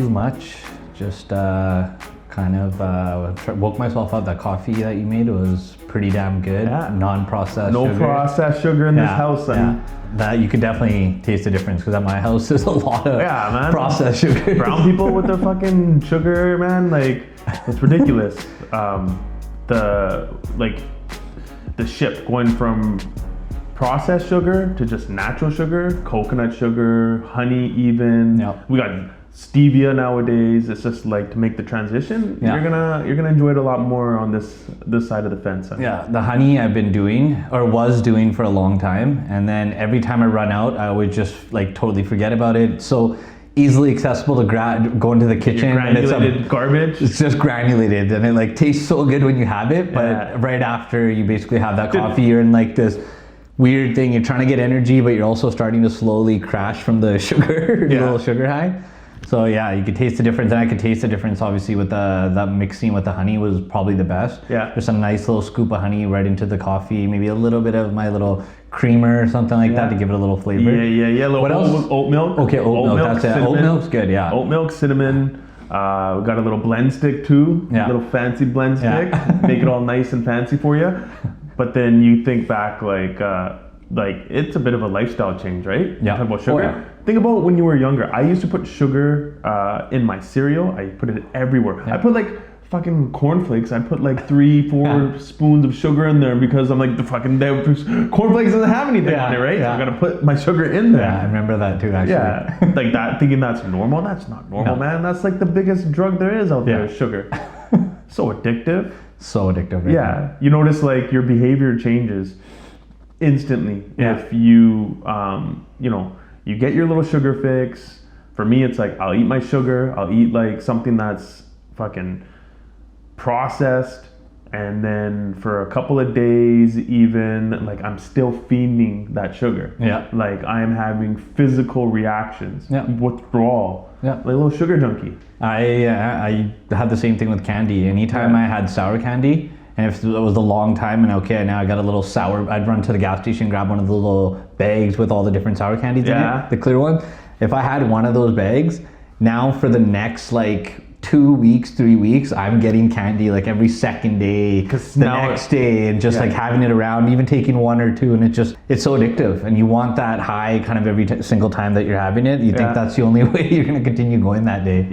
too much. Just kind of woke myself up. That coffee that you made was pretty damn good. Yeah. Non-processed No sugar. processed sugar in this house. That you could definitely taste the difference, because at my house there's a lot of processed sugar. Brown people with their fucking sugar, man, like it's ridiculous. The shift going from processed sugar to just natural sugar, coconut sugar, honey even. Yep. We got stevia nowadays. It's just like to make the transition. Yeah. You're gonna enjoy it a lot more on this side of the fence. Yeah, the honey I've been doing or was doing for a long time, and then every time I run out, I would just like totally forget about it. So easily accessible to go into the kitchen. Granulated and garbage. It's just granulated, and it like tastes so good when you have it, but right after you basically have that coffee, you're in like this weird thing. You're trying to get energy, but you're also starting to slowly crash from the sugar, the little sugar high. So yeah, you could taste the difference, and I could taste the difference obviously with the mixing with the honey was probably the best. Yeah. Just a nice little scoop of honey right into the coffee, maybe a little bit of my little creamer or something like that to give it a little flavor. Yeah. What else? Oat milk. Okay, oat milk, that's it. Oat milk's good, yeah. Oat milk, cinnamon. We got a little blend stick too. Yeah. A little fancy blend stick. Make it all nice and fancy for you. But then you think back like it's a bit of a lifestyle change, right? Yeah. Talk about sugar. Oh, yeah. Think about when you were younger. I used to put sugar in my cereal. I put it everywhere. Yeah. I put like fucking cornflakes. I put like 3-4 spoons of sugar in there because I'm like cornflakes doesn't have anything on it, right? Yeah. So I gotta put my sugar in there. Yeah, I remember that too, actually. Yeah, like that, thinking that's normal. That's not normal, man. That's like the biggest drug there is out there, is sugar. So addictive. So addictive. Right? Yeah, you notice like your behavior changes instantly if you, you get your little sugar fix. For me, it's like I'll eat my sugar. I'll eat like something that's fucking processed, and then for a couple of days even like I'm still fiending that sugar. Like I am having physical reactions, withdrawal, like a little sugar junkie. I had the same thing with candy. Anytime I had sour candy, and if it was a long time and now I got a little sour, I'd run to the gas station, grab one of the little bags with all the different sour candies in it, the clear one. If I had one of those bags, now for the next like 2 weeks, 3 weeks, I'm getting candy like every second day, next day, and just like having it around, even taking one or two, and it's so addictive, and you want that high kind of every single time that you're having it. You think that's the only way you're going to continue going that day.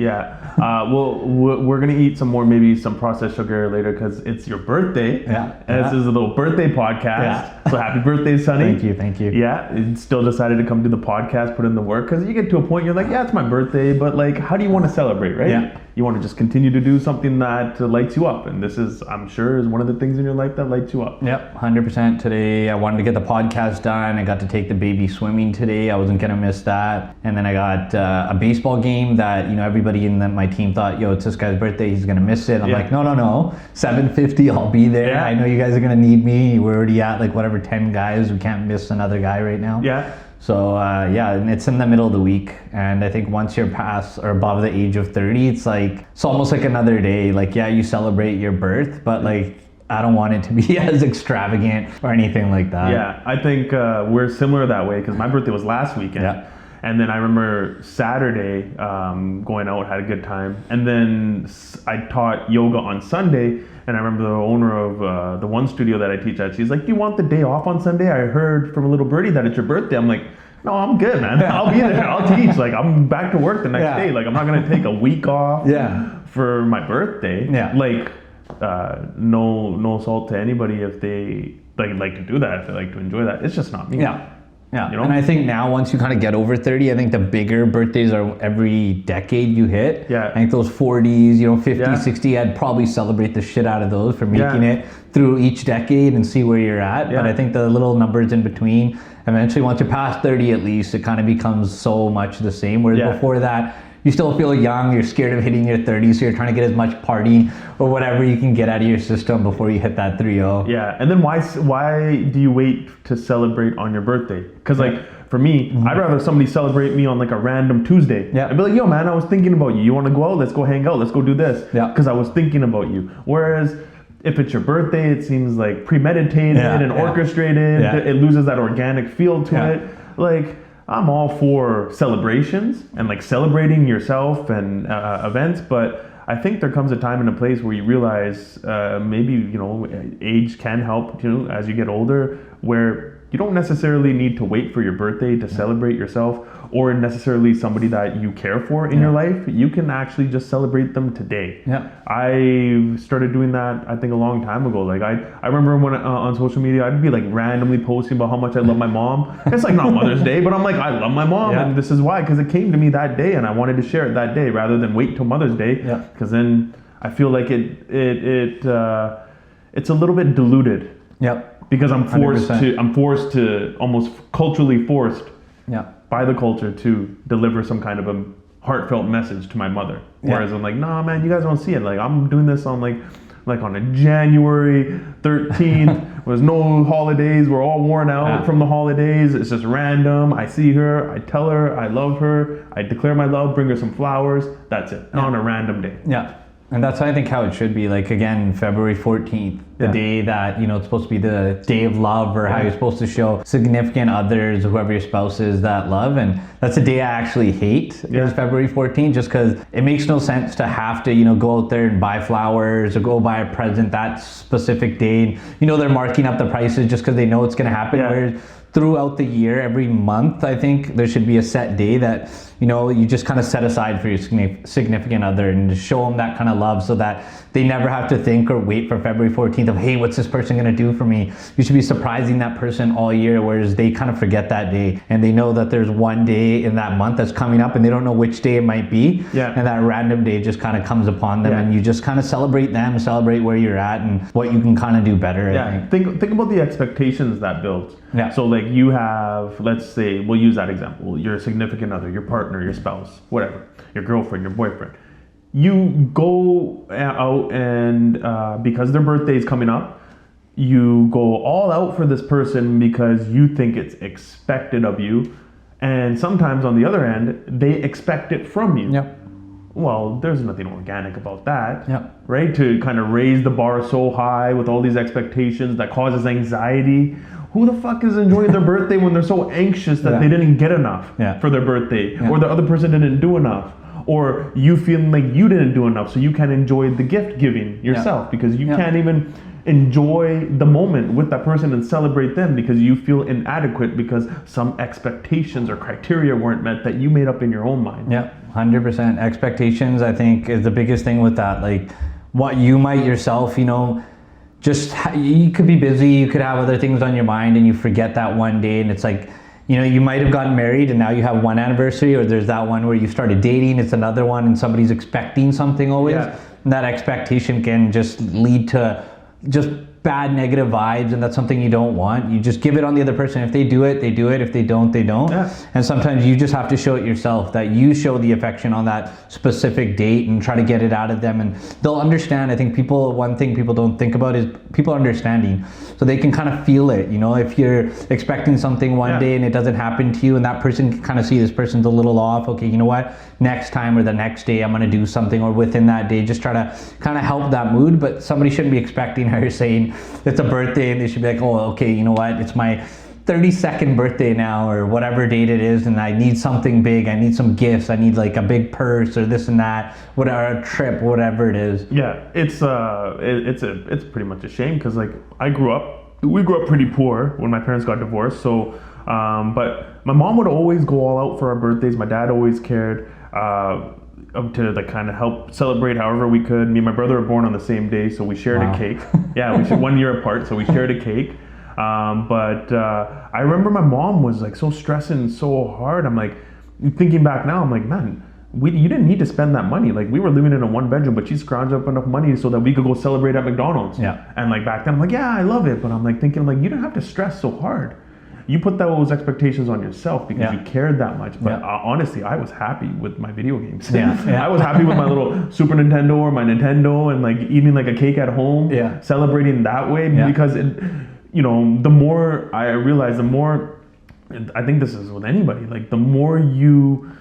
Well, we're going to eat maybe some processed sugar later because it's your birthday. This is a little birthday podcast. So happy birthday, Sonny. Thank you. And still decided to come do the podcast, put in the work, because you get to a point you're like, it's my birthday, but like, how do you want to celebrate, right? You want to just continue to do something that lights you up, and this is, I'm sure, is one of the things in your life that lights you up. 100%. Today I wanted to get the podcast done. I got to take the baby swimming today. I wasn't gonna miss that. And then I got a baseball game that everybody in my team thought, it's this guy's birthday, he's gonna miss it. I'm like, no, 7:50, I'll be there. I know you guys are gonna need me. We're already at like whatever 10 guys. We can't miss another guy right now. So and it's in the middle of the week, and I think once you're past or above the age of 30, it's almost like another day. Like, you celebrate your birth, but like, I don't want it to be as extravagant or anything like that. I think we're similar that way, because my birthday was last weekend. And then I remember Saturday going out, had a good time. And then I taught yoga on Sunday. And I remember the owner of the one studio that I teach at, she's like, do you want the day off on Sunday? I heard from a little birdie that it's your birthday. I'm like, no, I'm good, man. I'll be there. I'll teach. Like, I'm back to work the next day. Like, I'm not going to take a week off for my birthday. Like, no salt to anybody if they like to do that, if they like to enjoy that. It's just not me. And I think now once you kind of get over 30, I think the bigger birthdays are every decade you hit. I think those 40s, 50, 60, I'd probably celebrate the shit out of those for making it through each decade and see where you're at. But I think the little numbers in between, eventually once you're past 30 at least, it kind of becomes so much the same. Whereas before that, you still feel young, you're scared of hitting your 30s, so you're trying to get as much partying or whatever you can get out of your system before you hit that 3-0. And then why do you wait to celebrate on your birthday? Because like, for me, I'd rather somebody celebrate me on like a random Tuesday. I'd be like, yo man, I was thinking about you. You want to go out? Let's go hang out. Let's go do this. Because I was thinking about you. Whereas if it's your birthday, it seems like premeditated and orchestrated. It loses that organic feel to it. Like, I'm all for celebrations and like celebrating yourself and events, but I think there comes a time and a place where you realize maybe, you know, age can help, you know, as you get older, where you don't necessarily need to wait for your birthday to celebrate yourself or necessarily somebody that you care for in your life. You can actually just celebrate them today. Yeah. I started doing that, I think, a long time ago. Like I remember when on social media, I'd be like randomly posting about how much I love my mom. It's like not Mother's Day, but I'm like, I love my mom, and this is why, because it came to me that day and I wanted to share it that day rather than wait till Mother's Day. Because then I feel like it's a little bit diluted. Yep. Because I'm forced 100%. to almost culturally forced Yeah. by the culture to deliver some kind of a heartfelt message to my mother. Whereas I'm like, nah, man, you guys don't see it. Like I'm doing this on like on a January 13th. There's no holidays. We're all worn out from the holidays. It's just random. I see her. I tell her I love her. I declare my love. Bring her some flowers. That's it. On a random day. Yeah. And that's, I think, how it should be. Like, again, February 14th, the day that, you know, it's supposed to be the day of love, or how you're supposed to show significant others, whoever your spouse is, that love. And that's a day I actually hate, is February 14th, just because it makes no sense to have to, you know, go out there and buy flowers or go buy a present that specific day. And, you know, they're marking up the prices just because they know it's going to happen. Whereas throughout the year, every month, I think there should be a set day that, you know, you just kind of set aside for your significant other and just show them that kind of love, so that they never have to think or wait for February 14th of, hey, what's this person going to do for me? You should be surprising that person all year, whereas they kind of forget that day, and they know that there's one day in that month that's coming up and they don't know which day it might be. And that random day just kind of comes upon them, and you just kind of celebrate them, celebrate where you're at and what you can kind of do better. I think. Think about the expectations that builds. So like you have, let's say, we'll use that example, your significant other, your partner, your spouse, whatever, your girlfriend, your boyfriend. You go out and because their birthday is coming up, you go all out for this person because you think it's expected of you. And sometimes on the other end, they expect it from you. Well, there's nothing organic about that, right? To kind of raise the bar so high with all these expectations that causes anxiety. Who the fuck is enjoying their birthday when they're so anxious that they didn't get enough for their birthday, or the other person didn't do enough, or you feeling like you didn't do enough, so you can't enjoy the gift giving yourself because you can't even enjoy the moment with that person and celebrate them because you feel inadequate because some expectations or criteria weren't met that you made up in your own mind. 100%. Expectations, I think, is the biggest thing with that. Like, what you might yourself, you know, just, you could be busy, you could have other things on your mind, and you forget that one day, and it's like, you know, you might have gotten married and now you have one anniversary, or there's that one where you started dating, it's another one, and somebody's expecting something always. And that expectation can just lead to just bad negative vibes, and that's something you don't want. You just give it on the other person. If they do it, they do it. If they don't, they don't. And sometimes you just have to show it yourself, that you show the affection on that specific date and try to get it out of them, and they'll understand. I think one thing people don't think about is people understanding, so they can kind of feel it. You know, if you're expecting something one day and it doesn't happen to you, and that person can kind of see this person's a little off, okay, you know what, next time or the next day I'm going to do something, or within that day just try to kind of help that mood. But somebody shouldn't be expecting her saying it's a birthday and they should be like, oh, okay, you know what, it's my 32nd birthday now, or whatever date it is, and I need something big, I need some gifts, I need like a big purse or this and that, whatever, a trip, whatever it is. It's pretty much a shame, because like we grew up pretty poor when my parents got divorced, so but my mom would always go all out for our birthdays. My dad always cared to like kind of help celebrate however we could. Me and my brother were born on the same day, so we shared a cake. We shared 1 year apart, so we shared a cake. But I remember my mom was like so stressing so hard. I'm like, thinking back now, I'm like, man, you didn't need to spend that money. Like, we were living in a 1-bedroom, but she scrounged up enough money so that we could go celebrate at McDonald's. And like back then, I'm like, yeah, I love it. But I'm like thinking, like, you didn't have to stress so hard. You put those expectations on yourself because you cared that much. But honestly, I was happy with my video games. I was happy with my little Super Nintendo or my Nintendo, and like eating like a cake at home, celebrating that way. Because you know, the more I realize, the more, I think this is with anybody, like the more you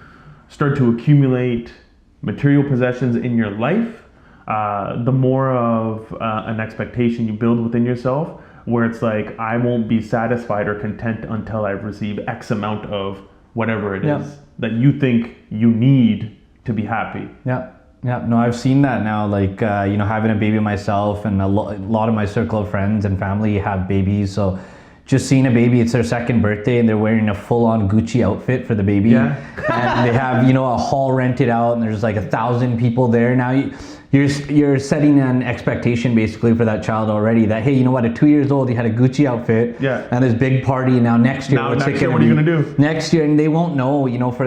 start to accumulate material possessions in your life, the more of an expectation you build within yourself, where it's like, I won't be satisfied or content until I've received X amount of whatever it Yeah. is that you think you need to be happy. Yeah. Yeah, no, I've seen that now. Like, having a baby myself, and a lot of my circle of friends and family have babies. So, just seeing a baby, it's their second birthday, and they're wearing a full-on Gucci outfit for the baby. Yeah. And they have, a hall rented out, and there's like 1,000 people there. Now, you're setting an expectation basically for that child already. That, hey, you know what? At 2 years old, you had a Gucci outfit. Yeah. And this big party. And now next year, What are you gonna do? Next year, and they won't know. For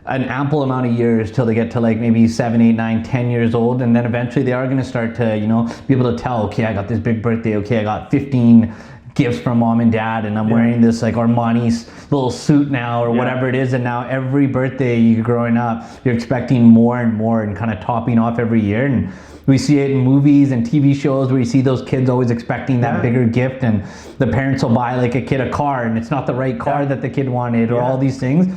an ample amount of years till they get to like maybe 7, 8, 9, 10 years old, and then eventually they are going to start to be able to tell, okay, I got this big birthday, okay, I got 15 gifts from mom and dad, and I'm wearing this like Armani's little suit now, or whatever it is. And now every birthday you're growing up, you're expecting more and more, and kind of topping off every year. And we see it in movies and TV shows where you see those kids always expecting that bigger gift, and the parents will buy like a kid a car, and it's not the right car that the kid wanted, or all these things.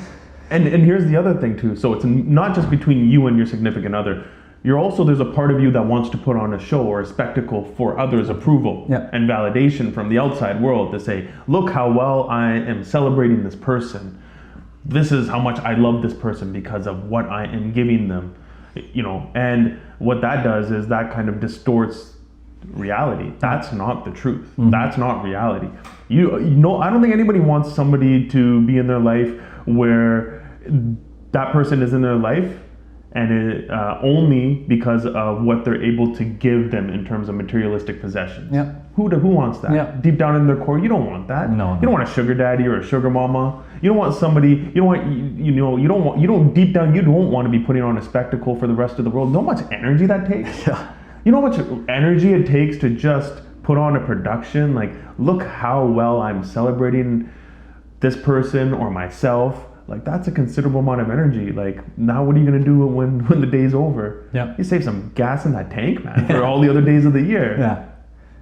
And here's the other thing too. So it's not just between you and your significant other. There's a part of you that wants to put on a show or a spectacle for others' approval and validation from the outside world to say, look how well I am celebrating this person. This is how much I love this person because of what I am giving them. And what that does is that kind of distorts reality. That's not the truth. Mm-hmm. That's not reality. I don't think anybody wants somebody to be in their life where that person is in their life and only because of what they're able to give them in terms of materialistic possessions. Yeah. Who wants that? Yeah. Deep down in their core, you don't want that. No. You don't want a sugar daddy or a sugar mama. You don't want somebody. You don't deep down. You don't want to be putting on a spectacle for the rest of the world. You know how much energy that takes. Yeah. You know how much energy it takes to just put on a production. Like, look how well I'm celebrating this person or myself. Like, that's a considerable amount of energy. Like, now what are you going to do when the day's over? Yeah. You save some gas in that tank, man, for all the other days of the year. Yeah.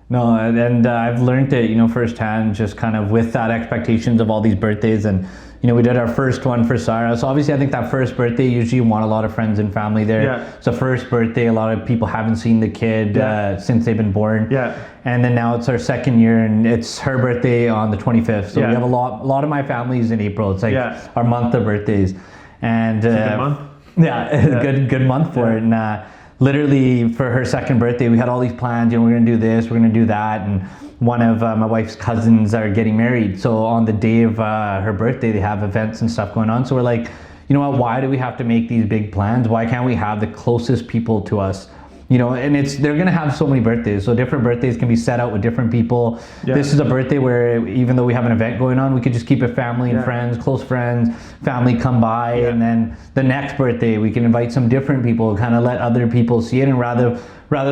No, and I've learned it, firsthand, just kind of with that expectations of all these birthdays. And, we did our first one for Sarah. So obviously I think that first birthday, usually you want a lot of friends and family there. Yeah. It's the first birthday. A lot of people haven't seen the kid since they've been born. Yeah. And then now it's our second year, and it's her birthday on the 25th. So we have a lot of my family's in April. It's like our month of birthdays. And it's a good month. Yeah, good month for it. And literally for her second birthday, we had all these plans. We're going to do this, we're going to do that. And one of my wife's cousins are getting married. So on the day of her birthday, they have events and stuff going on. So we're like, you know what, why do we have to make these big plans? Why can't we have the closest people to us? And they're going to have so many birthdays. So different birthdays can be set out with different people. Yeah. This is a birthday where even though we have an event going on, we could just keep it family and friends, close friends, family come by. Yeah. And then the next birthday, we can invite some different people, kind of let other people see it. And rather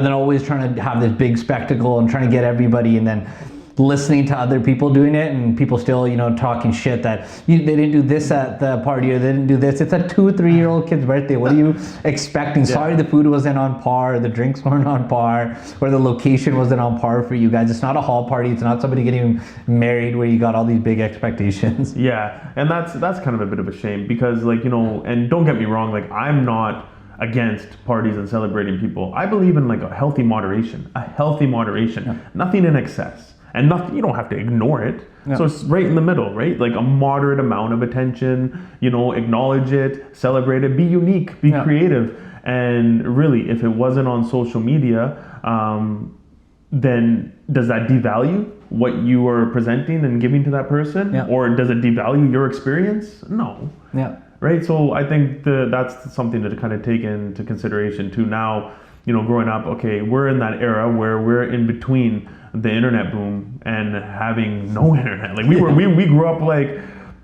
than always trying to have this big spectacle and trying to get everybody and then listening to other people doing it, and people still, talking shit that they didn't do this at the party, or they didn't do this. It's a 2-3-year-old kid's birthday. What are you expecting? Yeah. Sorry, the food wasn't on par, the drinks weren't on par, or the location wasn't on par for you guys. It's not a hall party. It's not somebody getting married where you got all these big expectations. Yeah, and that's kind of a bit of a shame because, and don't get me wrong, I'm not against parties and celebrating people. I believe in a healthy moderation, nothing in excess. And nothing, you don't have to ignore it. Yeah. So it's right in the middle, right? A moderate amount of attention, acknowledge it, celebrate it, be unique, be creative. And really, if it wasn't on social media, then does that devalue what you are presenting and giving to that person? Yeah. Or does it devalue your experience? No. Yeah. Right? So I think that's something to kind of take into consideration too. Now, growing up, okay, we're in that era where we're in between the internet boom and having no internet. We grew up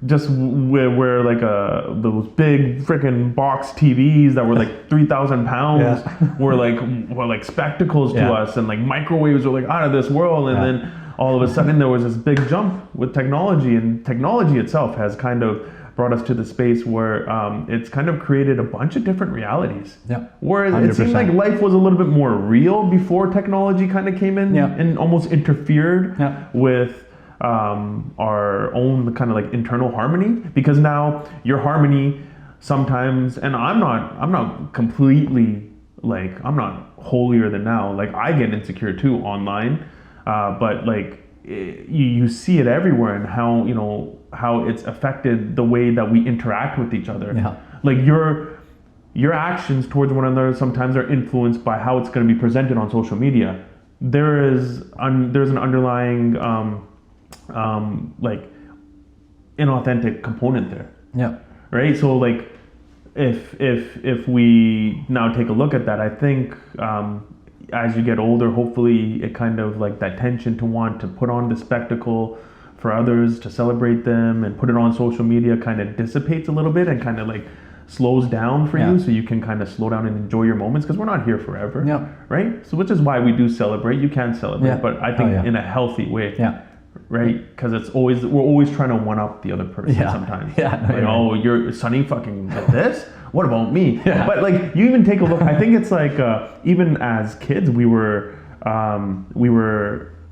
just where those big freaking box TVs that were 3,000 pounds were spectacles to us, and microwaves were out of this world. And then all of a sudden there was this big jump with technology, and technology itself has kind of brought us to the space where it's kind of created a bunch of different realities. Yeah. Where 100%. It seemed like life was a little bit more real before technology kind of came in and almost interfered with our own kind of internal harmony. Because now your harmony sometimes, and I'm not completely I'm not holier than now. I get insecure too online, but you see it everywhere, and how, you know, how it's affected the way that we interact with each other. Yeah. Like your actions towards one another sometimes are influenced by how it's going to be presented on social media. There's an underlying like inauthentic component there. Yeah. Right. So like if we now take a look at that, I think as you get older, hopefully it kind of like that tension to want to put on the spectacle for others, to celebrate them and put it on social media kind of dissipates a little bit and kind of like slows down for you, so you can kind of slow down and enjoy your moments, because we're not here forever. Yeah. Right. So which is why we do celebrate. You can celebrate, but I think in a healthy way. Yeah. Right, because we're always trying to one up the other person sometimes. Yeah, no, like, oh, you're Sonny fucking did this. What about me? Yeah. But like, you even take a look. I think it's like even as kids, we were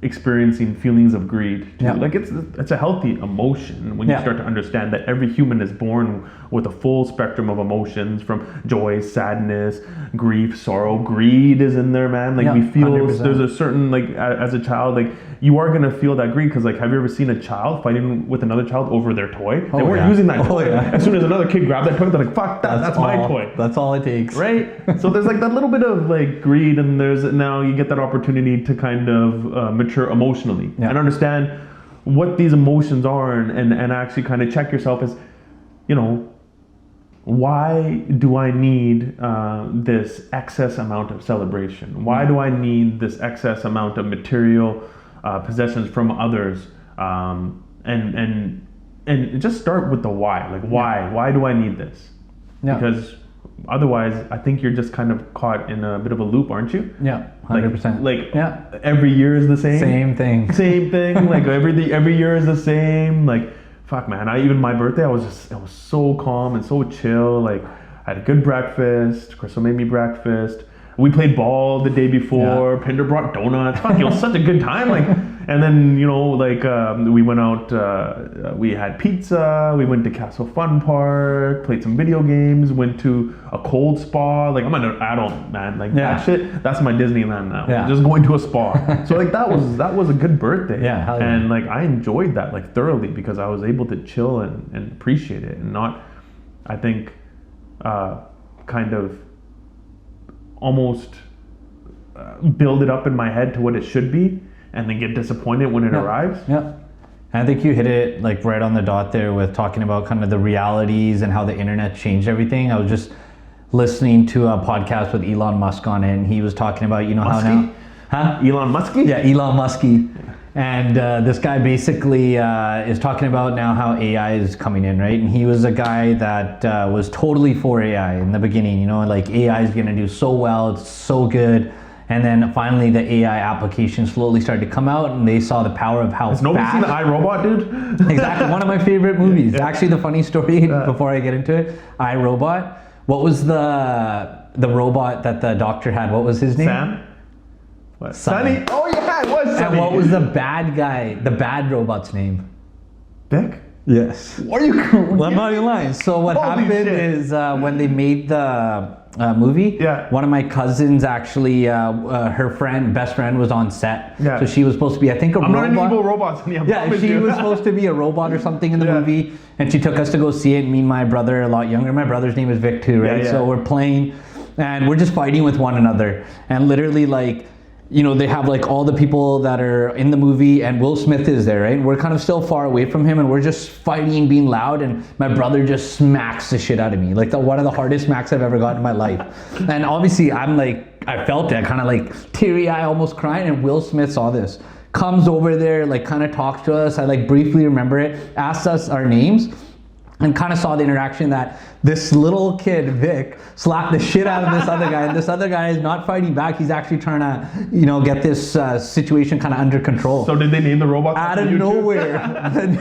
experiencing feelings of greed too. Yeah. Like it's a healthy emotion when you start to understand that every human is born with a full spectrum of emotions, from joy, sadness, grief, sorrow. Greed is in there, man. Like we feel 100%. There's a certain, like as a child, like you are gonna feel that greed, because like, have you ever seen a child fighting with another child over their toy? They weren't using that toy. As soon as another kid grabbed that toy, they're like, fuck that, that's my toy. That's all it takes. Right? So there's like that little bit of like greed, and now you get that opportunity to kind of mature emotionally and understand what these emotions are, and actually kind of check yourself as, you know, why do I need this excess amount of celebration? Why do I need this excess amount of material possessions from others? And just start with the why. Like, why do I need this? Because otherwise, I think you're just kind of caught in a bit of a loop, aren't you? Yeah, 100%. Like every year is the same. Same thing. Same thing. Like every year is the same. Like, fuck, man. Even my birthday, I was so calm and so chill. Like, I had a good breakfast. Crystal made me breakfast. We played ball the day before. Pinder brought donuts. Fuck, it was such a good time. Like, and then, you know, like we went out. We had pizza. We went to Castle Fun Park. Played some video games. Went to a cold spa. Like, I'm an adult, man. Like that shit. That's my Disneyland now. Yeah. Just going to a spa. So like that was a good birthday. Yeah, hell yeah. And like I enjoyed that like thoroughly, because I was able to chill and appreciate it, and not, I think, kind of almost build it up in my head to what it should be, and then get disappointed when it arrives. Yeah. And I think you hit it like right on the dot there with talking about kind of the realities and how the internet changed everything. I was just listening to a podcast with Elon Musk on it, and he was talking about, you know, Muskie? how now... Huh? Elon Muskie? Yeah, Elon Muskie. And this guy basically is talking about now how AI is coming in, right? And he was a guy that was totally for AI in the beginning, you know, like AI is going to do so well, it's so good. And then finally the AI application slowly started to come out, and they saw the power of how Has nobody seen the iRobot, dude? Exactly, one of my favorite movies. Actually, the funny story before I get into it, iRobot. What was the robot that the doctor had? What was his name? Sam? What? Sonny? Oh yeah, it was Sonny. And what was the bad guy, the bad robot's name? Vick? Yes. What are you? Well, I'm not even lying. So what happened is when they made the movie, one of my cousins actually, her best friend was on set. Yeah. So she was supposed to be, I think, I'm not an evil robot, Sonny. She was supposed to be a robot or something in the movie, and she took us to go see it. Me and my brother, a lot younger. My brother's name is Vick too, right? So we're playing, and we're just fighting with one another, and literally like, you know, they have like all the people that are in the movie, and Will Smith is there, right? We're kind of still far away from him, and we're just fighting, being loud, and my brother just smacks the shit out of me. Like one of the hardest smacks I've ever got in my life. And obviously I'm like, I felt it, kind of like teary eye, almost crying, and Will Smith saw this. Comes over there, like kind of talks to us. I like briefly remember it, asked us our names, and kind of saw the interaction that this little kid, Vick, slapped the shit out of this other guy, and this other guy is not fighting back. He's actually trying to, you know, get this situation kind of under control. So did they name the robot? Out of nowhere,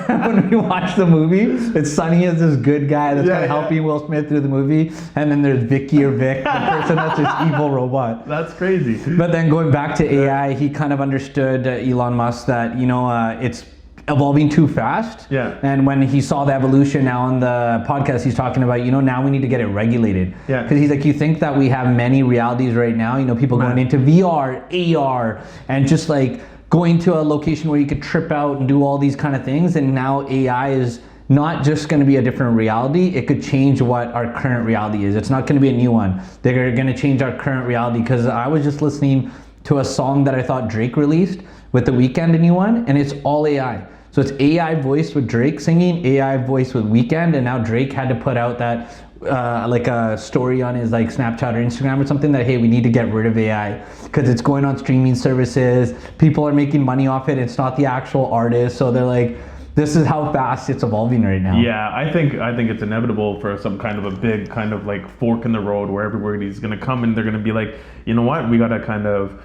when we watch the movie, it's Sonny as this good guy that's kind of helping Will Smith through the movie, and then there's Vicky or Vick, the person that's this evil robot. That's crazy. But then going back to AI, he kind of understood, Elon Musk, that, you know, it's evolving too fast. Yeah. And when he saw the evolution now on the podcast, he's talking about, you know, now we need to get it regulated. Yeah. Because he's like, you think that we have many realities right now, you know, people going into VR, AR, and just like going to a location where you could trip out and do all these kind of things. And now AI is not just going to be a different reality. It could change what our current reality is. It's not going to be a new one. They're going to change our current reality, because I was just listening to a song that I thought Drake released with The Weeknd, a new one, and it's all AI. So it's AI voice with Drake singing, AI voice with Weeknd, and now Drake had to put out that like a story on his like Snapchat or Instagram or something that, hey, we need to get rid of AI because it's going on streaming services. People are making money off it. It's not the actual artist. So they're like, this is how fast it's evolving right now. Yeah, I think it's inevitable for some kind of a big kind of like fork in the road where everybody's going to come and they're going to be like, you know what, we got to kind of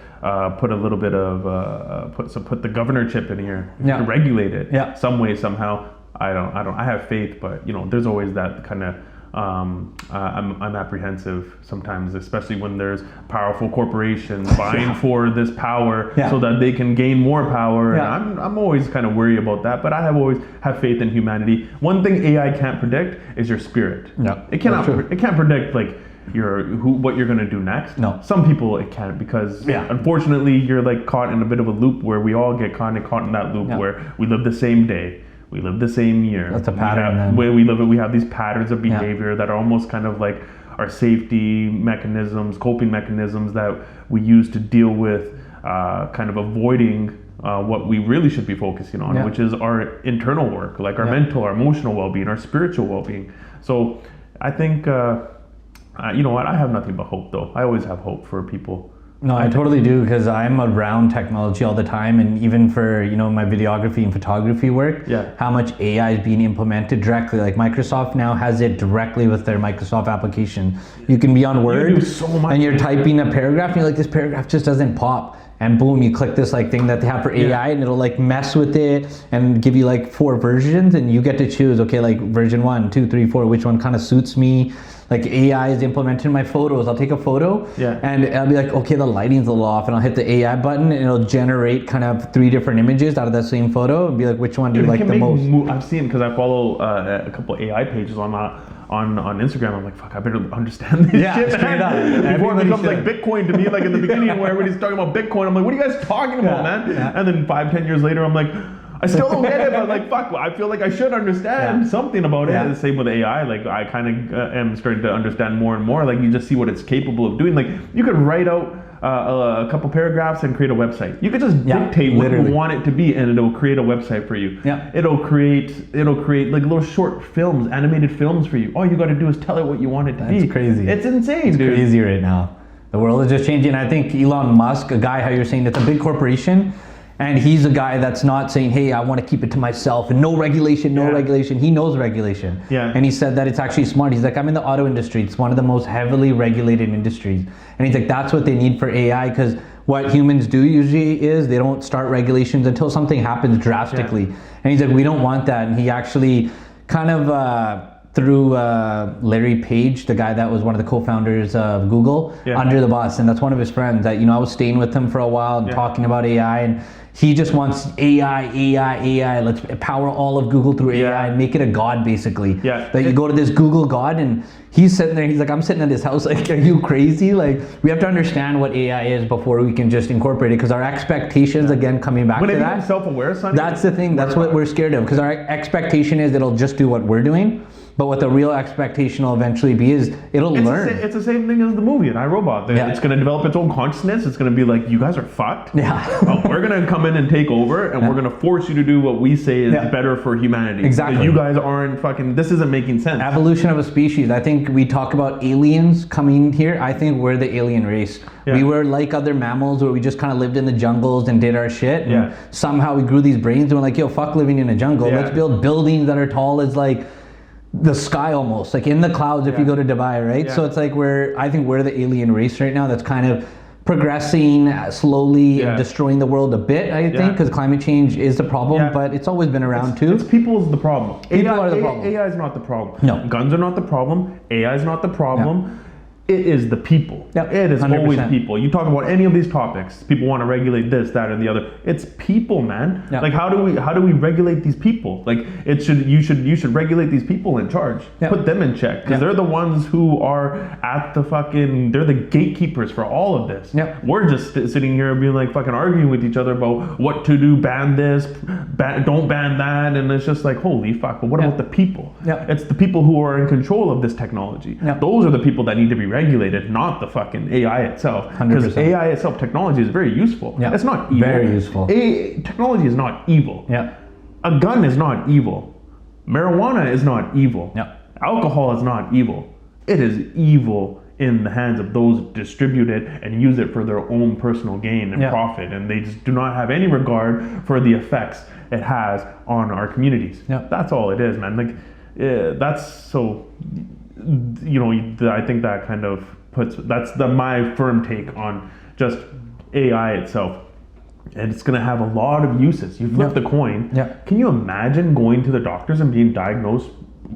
put a little bit of put the governor chip in here to regulate it some way, somehow. I have faith, but you know, there's always that kind of I'm apprehensive sometimes, especially when there's powerful corporations vying for this power so that they can gain more power. And I'm always kind of worried about that, but I have always have faith in humanity. One thing AI can't predict is your spirit. It can't predict like what you're gonna do next. Some people it can't, because unfortunately you're like caught in a bit of a loop where we all get caught in that loop where we live the same day. We live the same year. That's a pattern. We have these patterns of behavior that are almost kind of like our safety mechanisms, coping mechanisms that we use to deal with kind of avoiding what we really should be focusing on, which is our internal work, like our mental, our emotional well-being, our spiritual well-being. So I think, you know what, I have nothing but hope though. I always have hope for people. No, I totally do, because I'm around technology all the time, and even for, you know, my videography and photography work, how much AI is being implemented directly. Like Microsoft now has it directly with their Microsoft application. You can be on Word and you're typing a paragraph and you're like, this paragraph just doesn't pop. And boom, you click this like thing that they have for AI and it'll like mess with it and give you like 4 versions, and you get to choose, okay, like version 1, 2, 3, 4, which one kind of suits me. Like AI is implemented in my photos. I'll take a photo and I'll be like, okay, the lighting's a little off, and I'll hit the AI button and it'll generate kind of 3 different images out of that same photo and be like, which one do you like the most? I've seen, because I follow a couple AI pages on Instagram. I'm like, fuck, I better understand this shit, man. Before it becomes like Bitcoin to me, like in the beginning where everybody's talking about Bitcoin, I'm like, what are you guys talking about, man? And then 5-10 years later, I'm like, I still don't get it, but like, fuck, I feel like I should understand something about it. The same with AI. Like, I kind of am starting to understand more and more. Like, you just see what it's capable of doing. Like, you could write out a couple paragraphs and create a website. You could just dictate what you want it to be, and it'll create a website for you. It'll create like little short films, animated films for you. All you got to do is tell it what you want it to be. It's crazy. It's insane, it's dude. It's crazy right now. The world is just changing. I think Elon Musk, a guy, how you're saying, it's a big corporation. And he's a guy that's not saying, hey, I want to keep it to myself and no regulation, no regulation. He knows regulation. And he said that it's actually smart. He's like, I'm in the auto industry. It's one of the most heavily regulated industries. And he's like, that's what they need for AI, because what humans do usually is they don't start regulations until something happens drastically. And he's like, we don't want that. And he actually kind of threw Larry Page, the guy that was one of the co-founders of Google, under the bus. And that's one of his friends that, you know, I was staying with him for a while and talking about AI, and he just wants AI. Let's power all of Google through AI and make it a god, basically. That you go to this Google god, and he's sitting there, he's like, I'm sitting at his house, like, are you crazy? Like, we have to understand what AI is before we can just incorporate it, because our expectations, again, coming back to that. When it self-aware, Sonny, that's the thing, that's what we're scared of, because our expectation is it'll just do what we're doing. But what the real expectation will eventually be is it'll learn. It's the same thing as the movie, I, Robot. It's going to develop its own consciousness. It's going to be like, you guys are fucked. We're going to come in and take over, and we're going to force you to do what we say is better for humanity. Exactly. You guys aren't fucking, this isn't making sense. Evolution of a species. I think we talk about aliens coming here. I think we're the alien race. We were like other mammals where we just kind of lived in the jungles and did our shit. And somehow we grew these brains and we're like, yo, fuck living in a jungle. Let's build buildings that are tall as like the sky, almost like in the clouds if you go to Dubai, right? So it's like I think we're the alien race right now that's kind of progressing slowly and destroying the world a bit, I think, because climate change is the problem, but it's always been around too. It's people's the problem. People are the problem. AI is not the problem. No. Guns are not the problem. AI is not the problem. it is the people. Yep, It is 100%. always people. You talk about any of these topics, people want to regulate this, that, or the other. It's people, man. Yep. Like how do we regulate these people? Like you should regulate these people in charge. Yep. Put them in check because Yep. they're the ones who are at the they're the gatekeepers for all of this. Yep. We're just sitting here being like fucking arguing with each other about what to do, ban this, don't ban that, and it's just like holy fuck. But what Yep. about the people? Yep. It's the people who are in control of this technology. Yep. Those are the people that need to be regulated, not the fucking AI itself. Because 100%. AI itself, technology is very useful. Yeah. It's not evil. Very useful. Technology is not evil. Yeah. A gun is not evil. Marijuana is not evil. Yeah. Alcohol is not evil. It is evil in the hands of those who distribute it and use it for their own personal gain and Yeah. profit. And they just do not have any regard for the effects it has on our communities. Yeah. That's all it is, man. Like, that's so, I think that kind of that's my firm take on just AI itself. And it's going to have a lot of uses. You flip Yeah. the coin. Yeah. Can you imagine going to the doctors and being diagnosed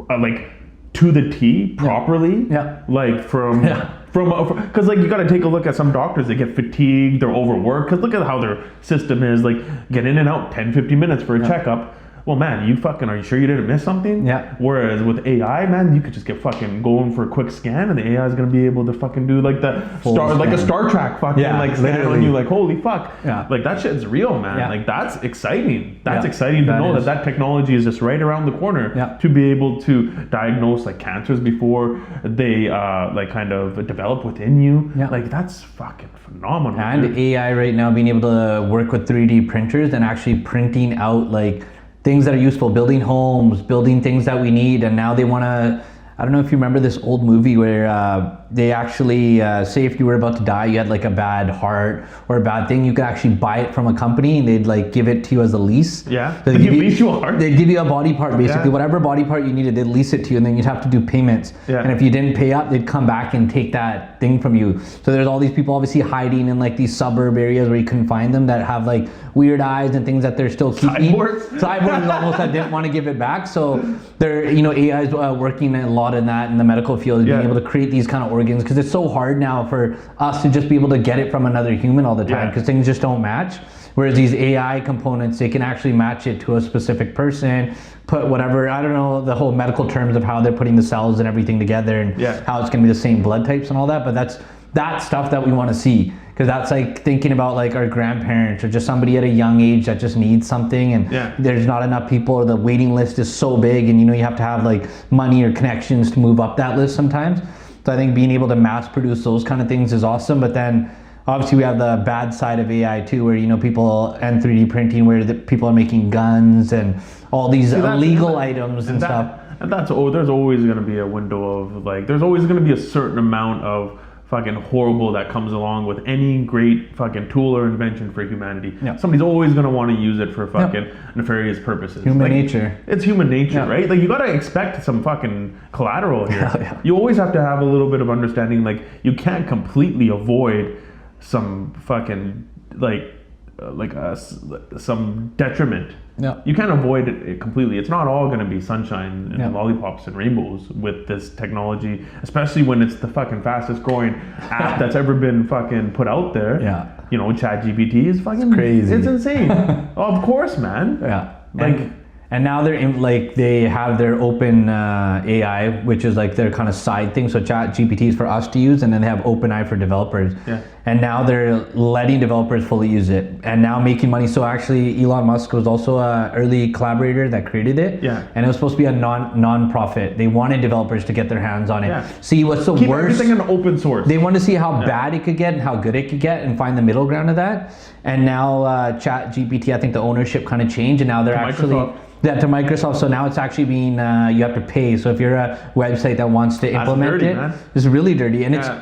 like to the T properly? Yeah. Like from Yeah. because like you got to take a look at some doctors. They get fatigued, they're overworked. Because look at how their system is. Like get in and out 10-15 minutes for a checkup. Well, man, are you sure you didn't miss something? Yeah. Whereas with AI, man, you could just get fucking going for a quick scan, and the AI is gonna be able to fucking do like the like a Star Trek fucking Yeah, like scan on literally. you, like holy fuck. Yeah. Like that shit's real, man. Yeah. Like that's exciting. That's Yeah, exciting to that know is. that technology is just right around the corner Yeah. to be able to diagnose like cancers before they like kind of develop within you. Yeah. Like that's fucking phenomenal. And dude. AI right now being able to work with 3D printers and actually printing out like things that are useful, building homes, building things that we need. And now they want to, I don't know if you remember this old movie where they actually say if you were about to die, you had like a bad heart or a bad thing, you could actually buy it from a company and they'd like give it to you as a lease. Yeah. So They lease you a heart? They'd give you a body part basically, Yeah. whatever body part you needed, they'd lease it to you and then you'd have to do payments. Yeah. And if you didn't pay up, they'd come back and take that thing from you. So there's all these people obviously hiding in like these suburb areas where you couldn't find them that have like weird eyes and things that they're still keeping. Cyborgs almost that didn't want to give it back. So they're, AI is working a lot in that in the medical field, is being Yeah. able to create these kind of organs because it's so hard now for us to just be able to get it from another human all the time Yeah. because things just don't match. Whereas these AI components, they can actually match it to a specific person, put whatever, I don't know, the whole medical terms of how they're putting the cells and everything together and Yeah. how it's going to be the same blood types and all that. But that's stuff that we want to see because that's like thinking about like our grandparents or just somebody at a young age that just needs something and Yeah. there's not enough people or the waiting list is so big and you have to have like money or connections to move up that list sometimes. So I think being able to mass produce those kind of things is awesome. But then obviously we have the bad side of AI too, where people and 3D printing, where people are making guns and all these illegal items and stuff. And there's always going to be a window of like, there's always going to be a certain amount of fucking horrible that comes along with any great fucking tool or invention for humanity. Yeah. Somebody's always going to want to use it for fucking nefarious purposes. Human Like, nature. It's human nature, Yeah. right? Like you got to expect some fucking collateral here. Yeah. You always have to have a little bit of understanding. Like you can't completely avoid some fucking some detriment. Yeah. You can't avoid it completely. It's not all going to be sunshine and Yeah. lollipops and rainbows with this technology, especially when it's the fucking fastest growing app that's ever been fucking put out there. Yeah. ChatGPT is fucking crazy. It's insane. Of course, man. Yeah. Like, And now they have their open AI, which is like their kind of side thing. So ChatGPT is for us to use, and then they have OpenAI for developers. Yeah. And now they're letting developers fully use it, and now making money. So actually, Elon Musk was also an early collaborator that created it. Yeah. And it was supposed to be a non-profit. They wanted developers to get their hands on it. Yeah. See what's the keep worst. everything in open source. They wanted to see how bad it could get and how good it could get and find the middle ground of that. And now ChatGPT, I think the ownership kind of changed, and now they're actually Microsoft. Yeah, to Microsoft. So now it's actually being you have to pay. So if you're a website that wants to implement dirty, it, man. it's really dirty, and Yeah.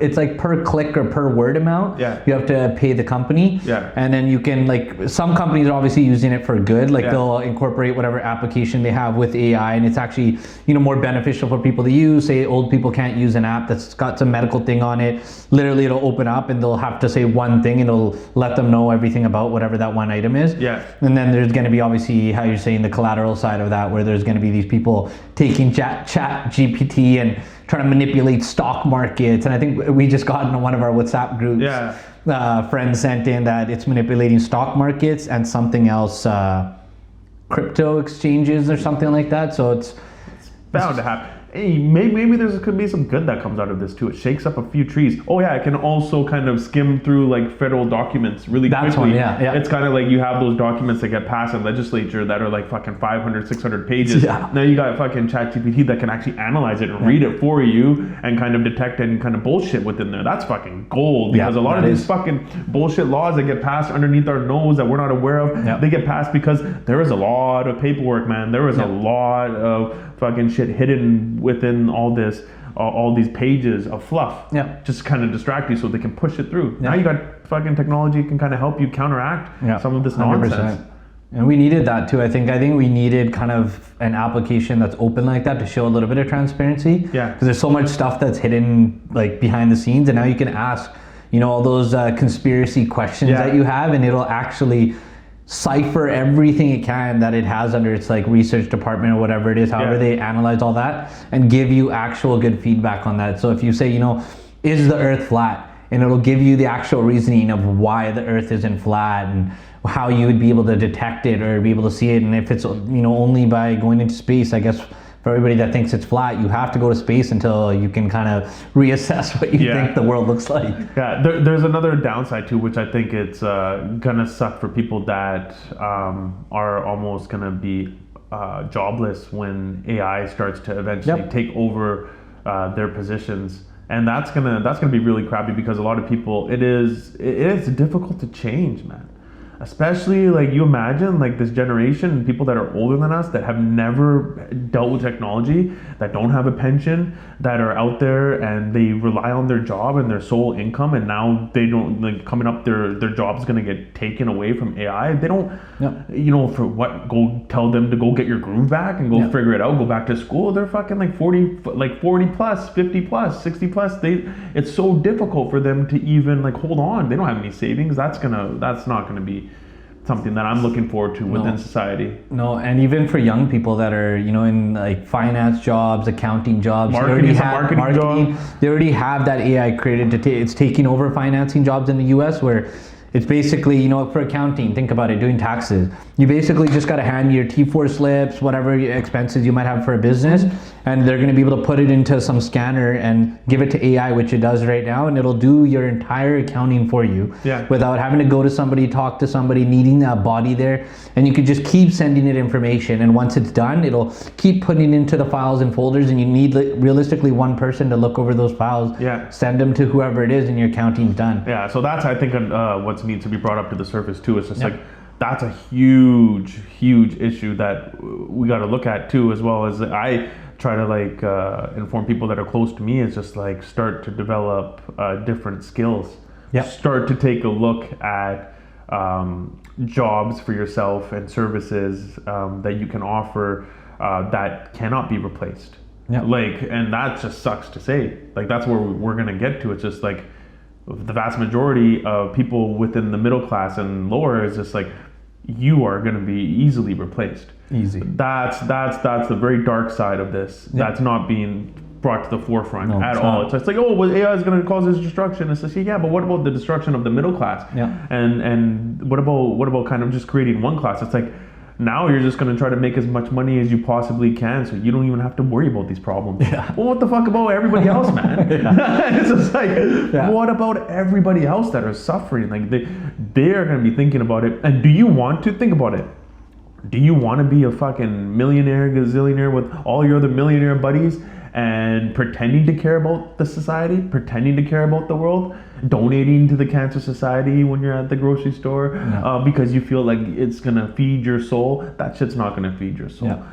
it's like per click or per word amount. Yeah. You have to pay the company. Yeah. And then you can some companies are obviously using it for good. Like Yeah. they'll incorporate whatever application they have with AI, and it's actually more beneficial for people to use. Say old people can't use an app that's got some medical thing on it. Literally, it'll open up and they'll have to say one thing, and it'll let them know everything about whatever that one item is. Yeah. And then there's going to be obviously how you're saying the collateral side of that, where there's going to be these people taking chat GPT and trying to manipulate stock markets. And I think we just got in one of our WhatsApp groups. Friends sent in that it's manipulating stock markets and something else, crypto exchanges or something like that. So it's bound to happen. Hey, maybe could be some good that comes out of this too. It shakes up a few trees. Oh yeah, it can also kind of skim through like federal documents really quickly. One, yeah. It's kind of like you have those documents that get passed in legislature that are like fucking 500, 600 pages. Yeah. Now you got fucking ChatGPT that can actually analyze it and read it for you and kind of detect any kind of bullshit within there. That's fucking gold, because a lot of these fucking bullshit laws that get passed underneath our nose that we're not aware of, they get passed because there is a lot of paperwork, man. There is a lot of fucking shit hidden within all this, all these pages of fluff. Just kind of distract you so they can push it through. Now you got fucking technology can kind of help you counteract some of this nonsense. 100%. And we needed that too. I think we needed kind of an application that's open like that to show a little bit of transparency. Because there's so much stuff that's hidden like behind the scenes, and now you can ask, all those conspiracy questions that you have, and it'll actually cipher everything it can that it has under its like research department or whatever it is, however they analyze all that, and give you actual good feedback on that. So if you say, is the earth flat? And it'll give you the actual reasoning of why the earth isn't flat and how you would be able to detect it or be able to see it. And if it's, only by going into space, I guess for everybody that thinks it's flat, you have to go to space until you can kind of reassess what you think the world looks like. There's another downside too, which I think it's gonna suck for people that are almost gonna be jobless when AI starts to eventually take over their positions. And that's gonna be really crappy, because a lot of people, it is difficult to change, man. Especially like you imagine like this generation, people that are older than us that have never dealt with technology, that don't have a pension, that are out there and they rely on their job and their sole income, and now they don't, like, coming up their job's gonna get taken away from AI. They don't, for what, go tell them to go get your groove back and go figure it out, go back to school. They're fucking like 40 plus, 50 plus, 60 plus. It's so difficult for them to even like hold on. They don't have any savings. That's not gonna be something that I'm looking forward to within society. No, and even for young people that are, in like finance jobs, accounting jobs, marketing, they already have that AI created it's taking over financing jobs in the US, where it's basically, for accounting, think about it, doing taxes. You basically just got to hand your T4 slips, whatever expenses you might have for a business, and they're going to be able to put it into some scanner and give it to AI, which it does right now, and it'll do your entire accounting for you without having to go to somebody, talk to somebody, needing that body there. And you could just keep sending it information, and once it's done, it'll keep putting it into the files and folders, and you need realistically one person to look over those files, send them to whoever it is, and your accounting's done. So that's, I think, what needs to be brought up to the surface too. It's just like, that's a huge issue that we got to look at too, as well as I try to like inform people that are close to me. Is just like start to develop different skills. Start to take a look at jobs for yourself and services that you can offer that cannot be replaced. And that just sucks to say. Like, that's where we're gonna get to. It's just like the vast majority of people within the middle class and lower is just like, you are going to be easily replaced. That's the very dark side of this. That's not being brought to the forefront at all. It's like, well, AI is going to cause this destruction. It's like, but what about the destruction of the middle class? And what about kind of just creating one class? It's like, now you're just going to try to make as much money as you possibly can, so you don't even have to worry about these problems. Well, what the fuck about everybody else, man? It's just like, what about everybody else that are suffering? Like, they are going to be thinking about it. And do you want to think about it? Do you want to be a fucking millionaire, gazillionaire with all your other millionaire buddies and pretending to care about the society, pretending to care about the world, donating to the Cancer Society when you're at the grocery store because you feel like it's going to feed your soul? That shit's not going to feed your soul.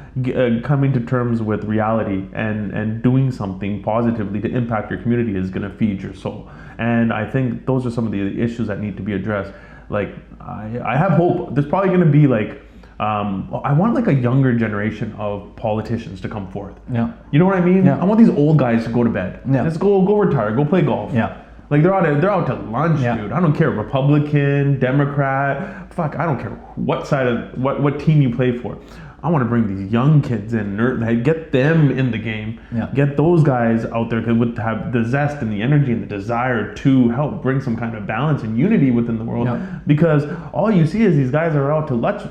Coming to terms with reality and doing something positively to impact your community is going to feed your soul. And I think those are some of the issues that need to be addressed. Like, I have hope. There's probably going to be like, I want like a younger generation of politicians to come forth. You know what I mean? I want these old guys to go to bed. Just go retire, go play golf. Like, they're out to lunch, dude. I don't care, Republican, Democrat, fuck, I don't care what side of what team you play for. I want to bring these young kids in, get them in the game, Yeah. get those guys out there with have the zest and the energy and the desire to help bring some kind of balance and unity within the world. Yeah. Because all you see is these guys are out to lunch.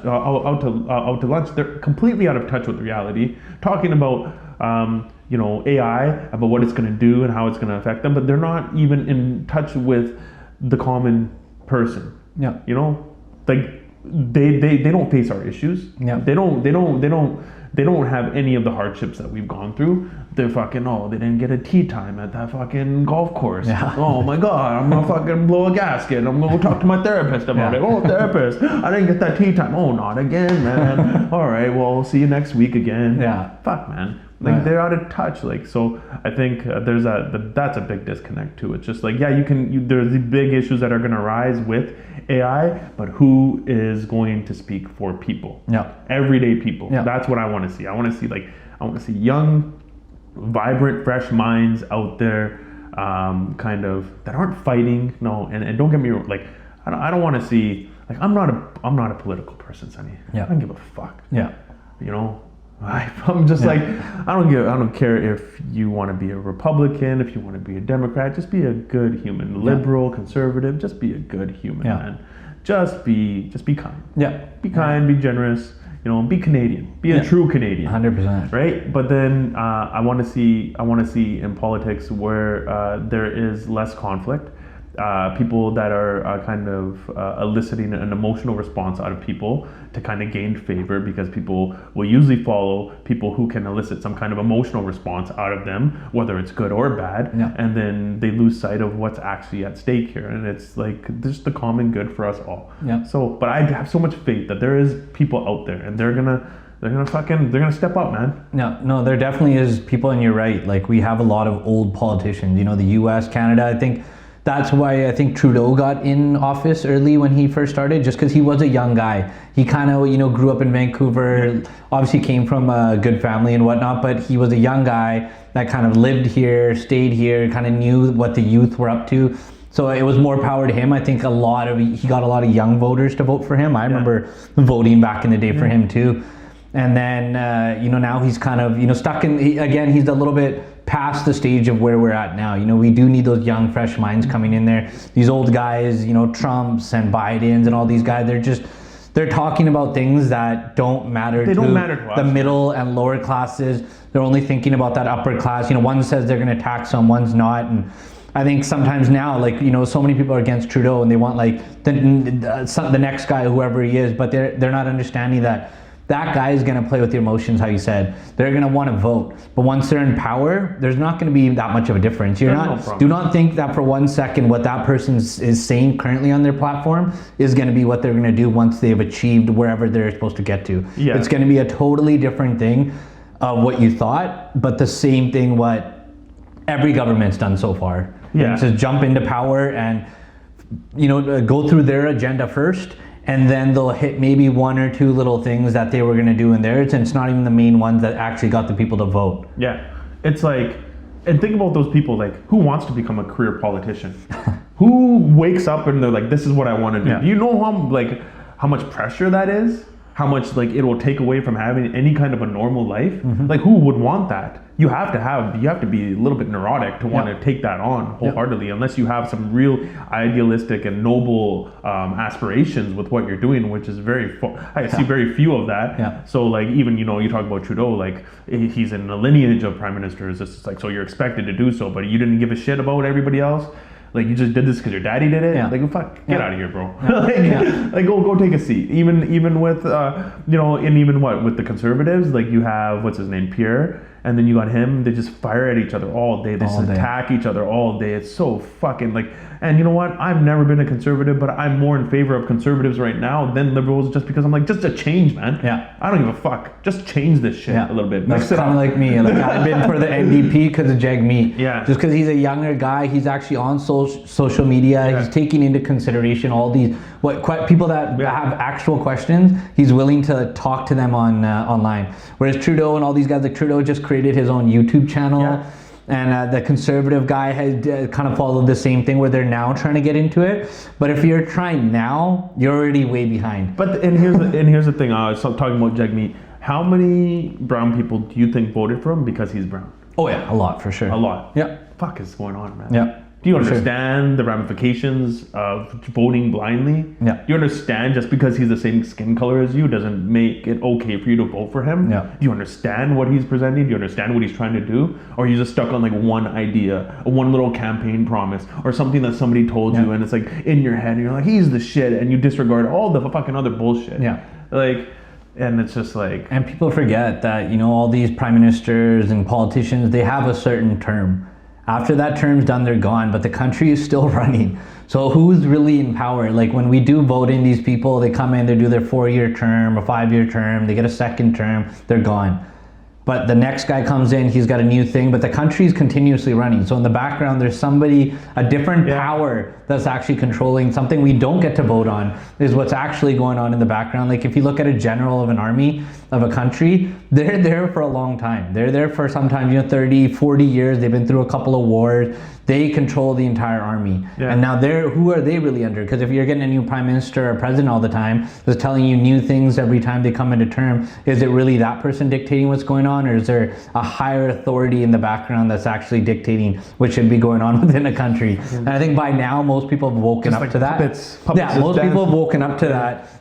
They're completely out of touch with reality, talking about AI, about what it's going to do and how it's going to affect them, but they're not even in touch with the common person. Yeah. Like they don't face our issues. Yeah. They don't have any of the hardships that we've gone through. They're fucking, they didn't get a tea time at that fucking golf course. Yeah. Oh my God, I'm gonna fucking blow a gasket. I'm gonna go talk to my therapist about it. Oh, therapist, I didn't get that tea time. Oh, not again, man. All right, well, see you next week again. Yeah. Fuck, man. Like, they're out of touch. Like, so I think that's a big disconnect too. It's just like, there's the big issues that are going to rise with AI, but who is going to speak for people? Yeah. Everyday people. Yeah. That's what I want to see. I want to see young, vibrant, fresh minds out there, kind of, that aren't fighting. No, and don't get me wrong. Like, I don't want to see, like, I'm not a political person, Sonny. Yeah. I don't give a fuck. Yeah. I'm just like, I don't care if you want to be a Republican, if you want to be a Democrat, just be a good human. Liberal, conservative, just be a good human, man. Just be kind. Yeah. Be kind, be generous, be Canadian. Be a true Canadian. 100%. Right? But then I want to see in politics where there is less conflict. People that are kind of eliciting an emotional response out of people to kind of gain favor, because people will usually follow people who can elicit some kind of emotional response out of them, whether it's good or bad, and then they lose sight of what's actually at stake here. And it's like, just the common good for us all. Yeah. So, but I have so much faith that there is people out there, and they're gonna step up, man. No, there definitely is people, and you're right. Like, we have a lot of old politicians, the US, Canada. I think that's why I think Trudeau got in office early when he first started, just because he was a young guy. He kind of, grew up in Vancouver, obviously came from a good family and whatnot, but he was a young guy that kind of lived here, stayed here, kind of knew what the youth were up to. So it was more power to him. I think he got a lot of young voters to vote for him. I remember voting back in the day for him too. And then, now he's kind of, stuck in, he's a little bit past the stage of where we're at now. We do need those young, fresh minds coming in there. These old guys, Trumps and Bidens and all these guys, they're talking about things that don't matter to us. The middle and lower classes. They're only thinking about that upper class. One says they're going to tax some, one's not. And I think sometimes now, so many people are against Trudeau and they want the next guy, whoever he is, but they're not understanding that guy is going to play with your emotions, how you said. They're going to want to vote. But once they're in power, there's not going to be that much of a difference. Do not think that for 1 second what that person is saying currently on their platform is going to be what they're going to do once they've achieved wherever they're supposed to get to. Yeah. It's going to be a totally different thing of what you thought, but the same thing what every government's done so far. Yeah. It's just jump into power and go through their agenda first, and then they'll hit maybe one or two little things that they were going to do in theirs, and it's not even the main ones that actually got the people to vote. Yeah. It's like, and think about those people, like, who wants to become a career politician? Who wakes up and they're like, this is what I want to do? Yeah. Do you know how much pressure that is? How much it will take away from having any kind of a normal life? Mm-hmm. Like, who would want that? You have to be a little bit neurotic to want to take that on wholeheartedly, unless you have some real idealistic and noble aspirations with what you're doing, which is I see very few of that. Yeah. So even, you talk about Trudeau, he's in the lineage of prime ministers. It's just so you're expected to do so, but you didn't give a shit about everybody else. You just did this because your daddy did it. Yeah. Get out of here, bro. Go take a seat. Even with with the conservatives, you have what's his name, Pierre, and then you got him. They just fire at each other all day. They just attack each other all day. It's so fucking and you know what? I've never been a conservative, but I'm more in favor of conservatives right now than liberals, just because I'm just a change, man. Yeah. I don't give a fuck. Just change this shit a little bit. That's kind of like me. I've been for the NDP because of Jagmeet. Yeah. Just because he's a younger guy, he's actually on social media. Yeah. He's taking into consideration all these people that have actual questions. He's willing to talk to them online. Whereas Trudeau and all these guys, Trudeau just created his own YouTube channel. Yeah. And the conservative guy has kind of followed the same thing, where they're now trying to get into it. But if you're trying now, you're already way behind. But here's the thing. I was talking about Jagmeet. How many brown people do you think voted for him because he's brown? Oh yeah, a lot for sure. A lot. Yeah. Fuck is going on, man? Yeah. Do you For sure. understand the ramifications of voting blindly? Yeah. Do you understand just because he's the same skin color as you doesn't make it okay for you to vote for him? Yeah. Do you understand what he's presenting? Do you understand what he's trying to do? Or are you just stuck on like one idea, one little campaign promise, or something that somebody told you and it's like in your head and you're like, he's the shit, and you disregard all the fucking other bullshit. Yeah. Like, and it's just like... And people forget that, you know, all these prime ministers and politicians, they have a certain term. After that term's done, they're gone, but the country is still running. So who's really in power? Like when we do vote in these people, they come in, they do their 4-year term, a 5-year term, they get a second term, they're gone. But the next guy comes in, he's got a new thing, but the country's continuously running. So in the background, there's somebody, a different power that's actually controlling something we don't get to vote on, is what's actually going on in the background. Like if you look at a general of an army, of a country, they're there for a long time. They're there for sometimes, 30, 40 years. They've been through a couple of wars. They control the entire army. Yeah. And now who are they really under? Because if you're getting a new prime minister or president all the time that's telling you new things every time they come into term, is it really that person dictating what's going on? Or is there a higher authority in the background that's actually dictating what should be going on within a country? And I think by now, most people have woken up to that. Puppets Most people have woken up to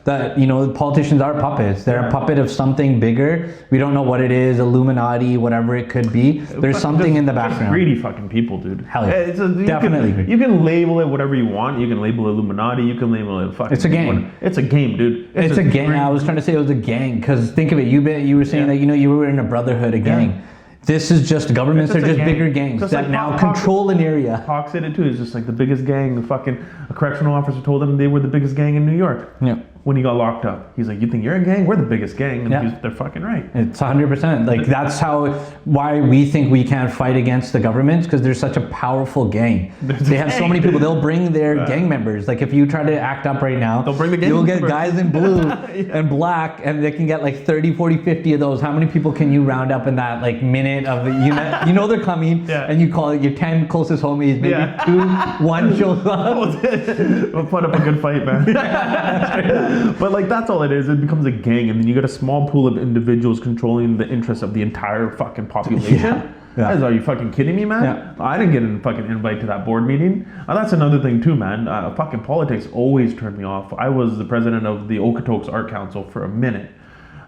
that politicians are puppets. They're a puppet of something bigger. We don't know what it is, Illuminati, whatever it could be. There's something in the background. Greedy fucking people, dude. Hell yeah. Definitely. You can label it whatever you want. You can label it Illuminati. You can label it fucking... It's a game. It's a game, dude. It's a gang. I was trying to say it was a gang, because think of it. You were saying that you were in a brotherhood, a gang. Yeah. This is just governments are just bigger gangs just that like now control an area. Hawk said it too. It's just like the biggest gang. The fucking a correctional officer told them they were the biggest gang in New York. Yeah. When he got locked up, he's like, "You think you're a gang? We're the biggest gang." And they're fucking right. It's 100%. Like that's why we think we can't fight against the government, because they're such a powerful gang. They have so many people. They'll bring their gang members. Like if you try to act up right now, they'll bring the gang you'll members. get guys in blue and black, and they can get like 30, 40, 50 of those. How many people can you round up in that like minute of they're coming, and you call it your 10 closest homies, maybe 1 shows up. We'll put up a good fight, man. But like that's all it is. It becomes a gang, and then you get a small pool of individuals controlling the interests of the entire fucking population. Are you fucking kidding me, man? Yeah. I didn't get a fucking invite to that board meeting. That's another thing too, man. Fucking politics always turned me off. I was the president of the Okotoks Art Council for a minute.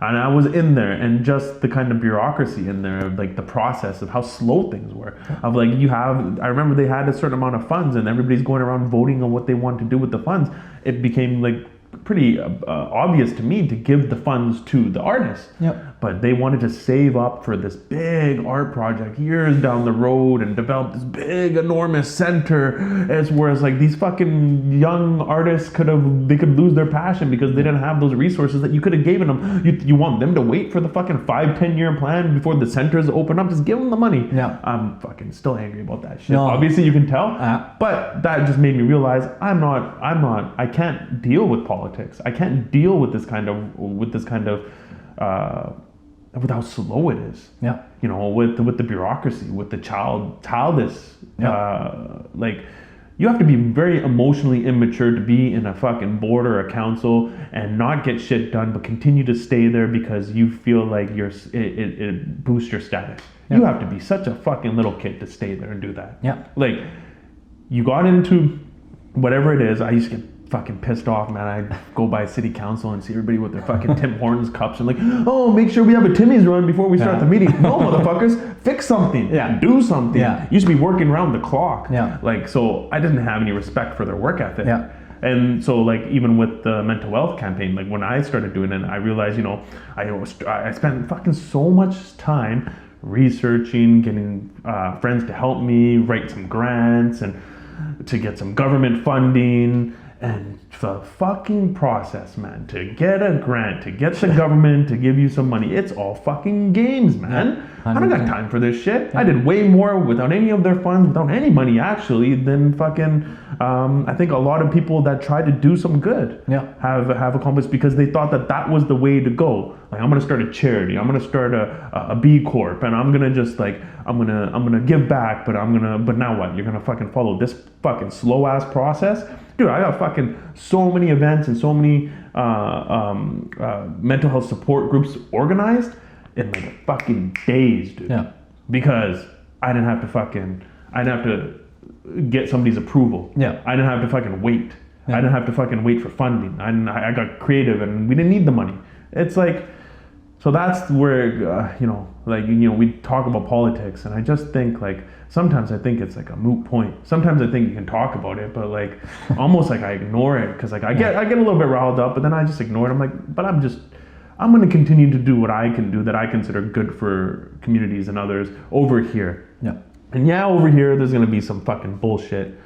And I was in there, and just the kind of bureaucracy in there, like the process of how slow things were. Of like I remember they had a certain amount of funds, and everybody's going around voting on what they want to do with the funds. It became like pretty obvious to me to give the funds to the artists. Yep. But they wanted to save up for this big art project years down the road and develop this big, enormous center. Whereas like these fucking young artists could lose their passion because they didn't have those resources that you could have given them. You want them to wait for the fucking 5-10 year plan before the centers open up? Just give them the money. Yeah. I'm fucking still angry about that shit. No. Obviously you can tell, but that just made me realize I can't deal with politics. I can't deal with this kind of with how slow it is. Yeah. With the bureaucracy, with the childish. Like you have to be very emotionally immature to be in a fucking board or a council and not get shit done, but continue to stay there because you feel like it boosts your status. Yeah. You have to be such a fucking little kid to stay there and do that. Yeah. Like you got into whatever it is. I used to get fucking pissed off, man. I go by city council and see everybody with their fucking Tim Hortons cups and like, oh, make sure we have a Timmy's run before we start the meeting. No, motherfuckers, fix something. Yeah. Do something. Yeah. You should be working around the clock. Yeah. Like, so I didn't have any respect for their work ethic. Yeah. And so like even with the mental health campaign, like when I started doing it, I realized, I spent fucking so much time researching, getting friends to help me write some grants and to get some government funding. And the fucking process, man, to get a grant, to get the government to give you some money, it's all fucking games, man. I don't got time for this shit. I did way more without any of their funds, without any money actually, than fucking, I think a lot of people that try to do some good have accomplished because they thought that was the way to go. Like, I'm gonna start a charity, I'm gonna start a B Corp, and I'm gonna just like, I'm gonna give back, but now what? You're gonna fucking follow this fucking slow ass process? dude, I got fucking so many events and so many mental health support groups organized in like fucking days, dude. Yeah. Because I didn't have to get somebody's approval. Yeah. I didn't have to fucking wait. Yeah. I didn't have to fucking wait for funding. I got creative and we didn't need the money. It's like, so that's where, we talk about politics, and I just think like, sometimes I think it's like a moot point. Sometimes I think you can talk about it, but like, almost like I ignore it, because like I get a little bit riled up, but then I just ignore it. I'm like, but I'm going to continue to do what I can do that I consider good for communities and others over here. Yeah. And yeah, over here, there's going to be some fucking bullshit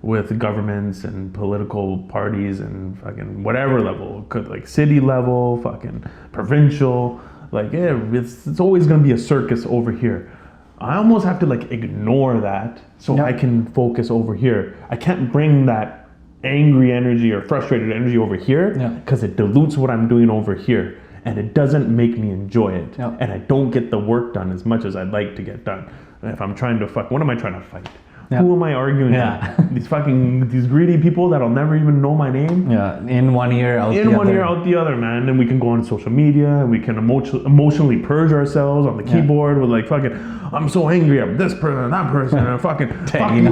with governments and political parties and fucking whatever level, could like city level, fucking provincial, like it's always gonna be a circus over here. I almost have to like ignore that so I can focus over here. I can't bring that angry energy or frustrated energy over here because it dilutes what I'm doing over here and it doesn't make me enjoy it. And I don't get the work done as much as I'd like to get done. If I'm trying to what am I trying to fight? Who am I arguing with? These greedy people that'll never even know my name. Yeah, in one ear, out the other. In one ear, out the other, man. And we can go on social media and we can emotionally purge ourselves on the keyboard with like fucking, I'm so angry at this person, that person, and fucking,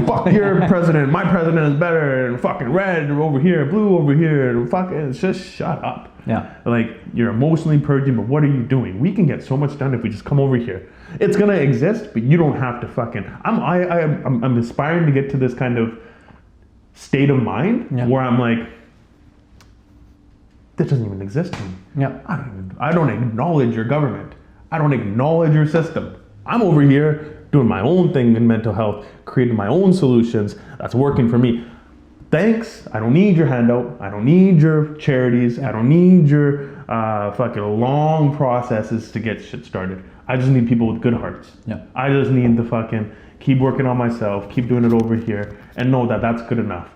fuck your president, my president is better, and fucking red over here, blue over here, and fucking, it's just shut up. Yeah. Like, you're emotionally purging, but what are you doing? We can get so much done if we just come over here. It's gonna exist, but you don't have to fucking. I'm aspiring to get to this kind of state of mind where I'm like, this doesn't even exist to me. Yeah. I don't acknowledge your government. I don't acknowledge your system. I'm over here doing my own thing in mental health, creating my own solutions that's working for me. Thanks. I don't need your handout. I don't need your charities. I don't need your fucking long processes to get shit started. I just need people with good hearts. Yeah. I just need to fucking keep working on myself, keep doing it over here, and know that that's good enough.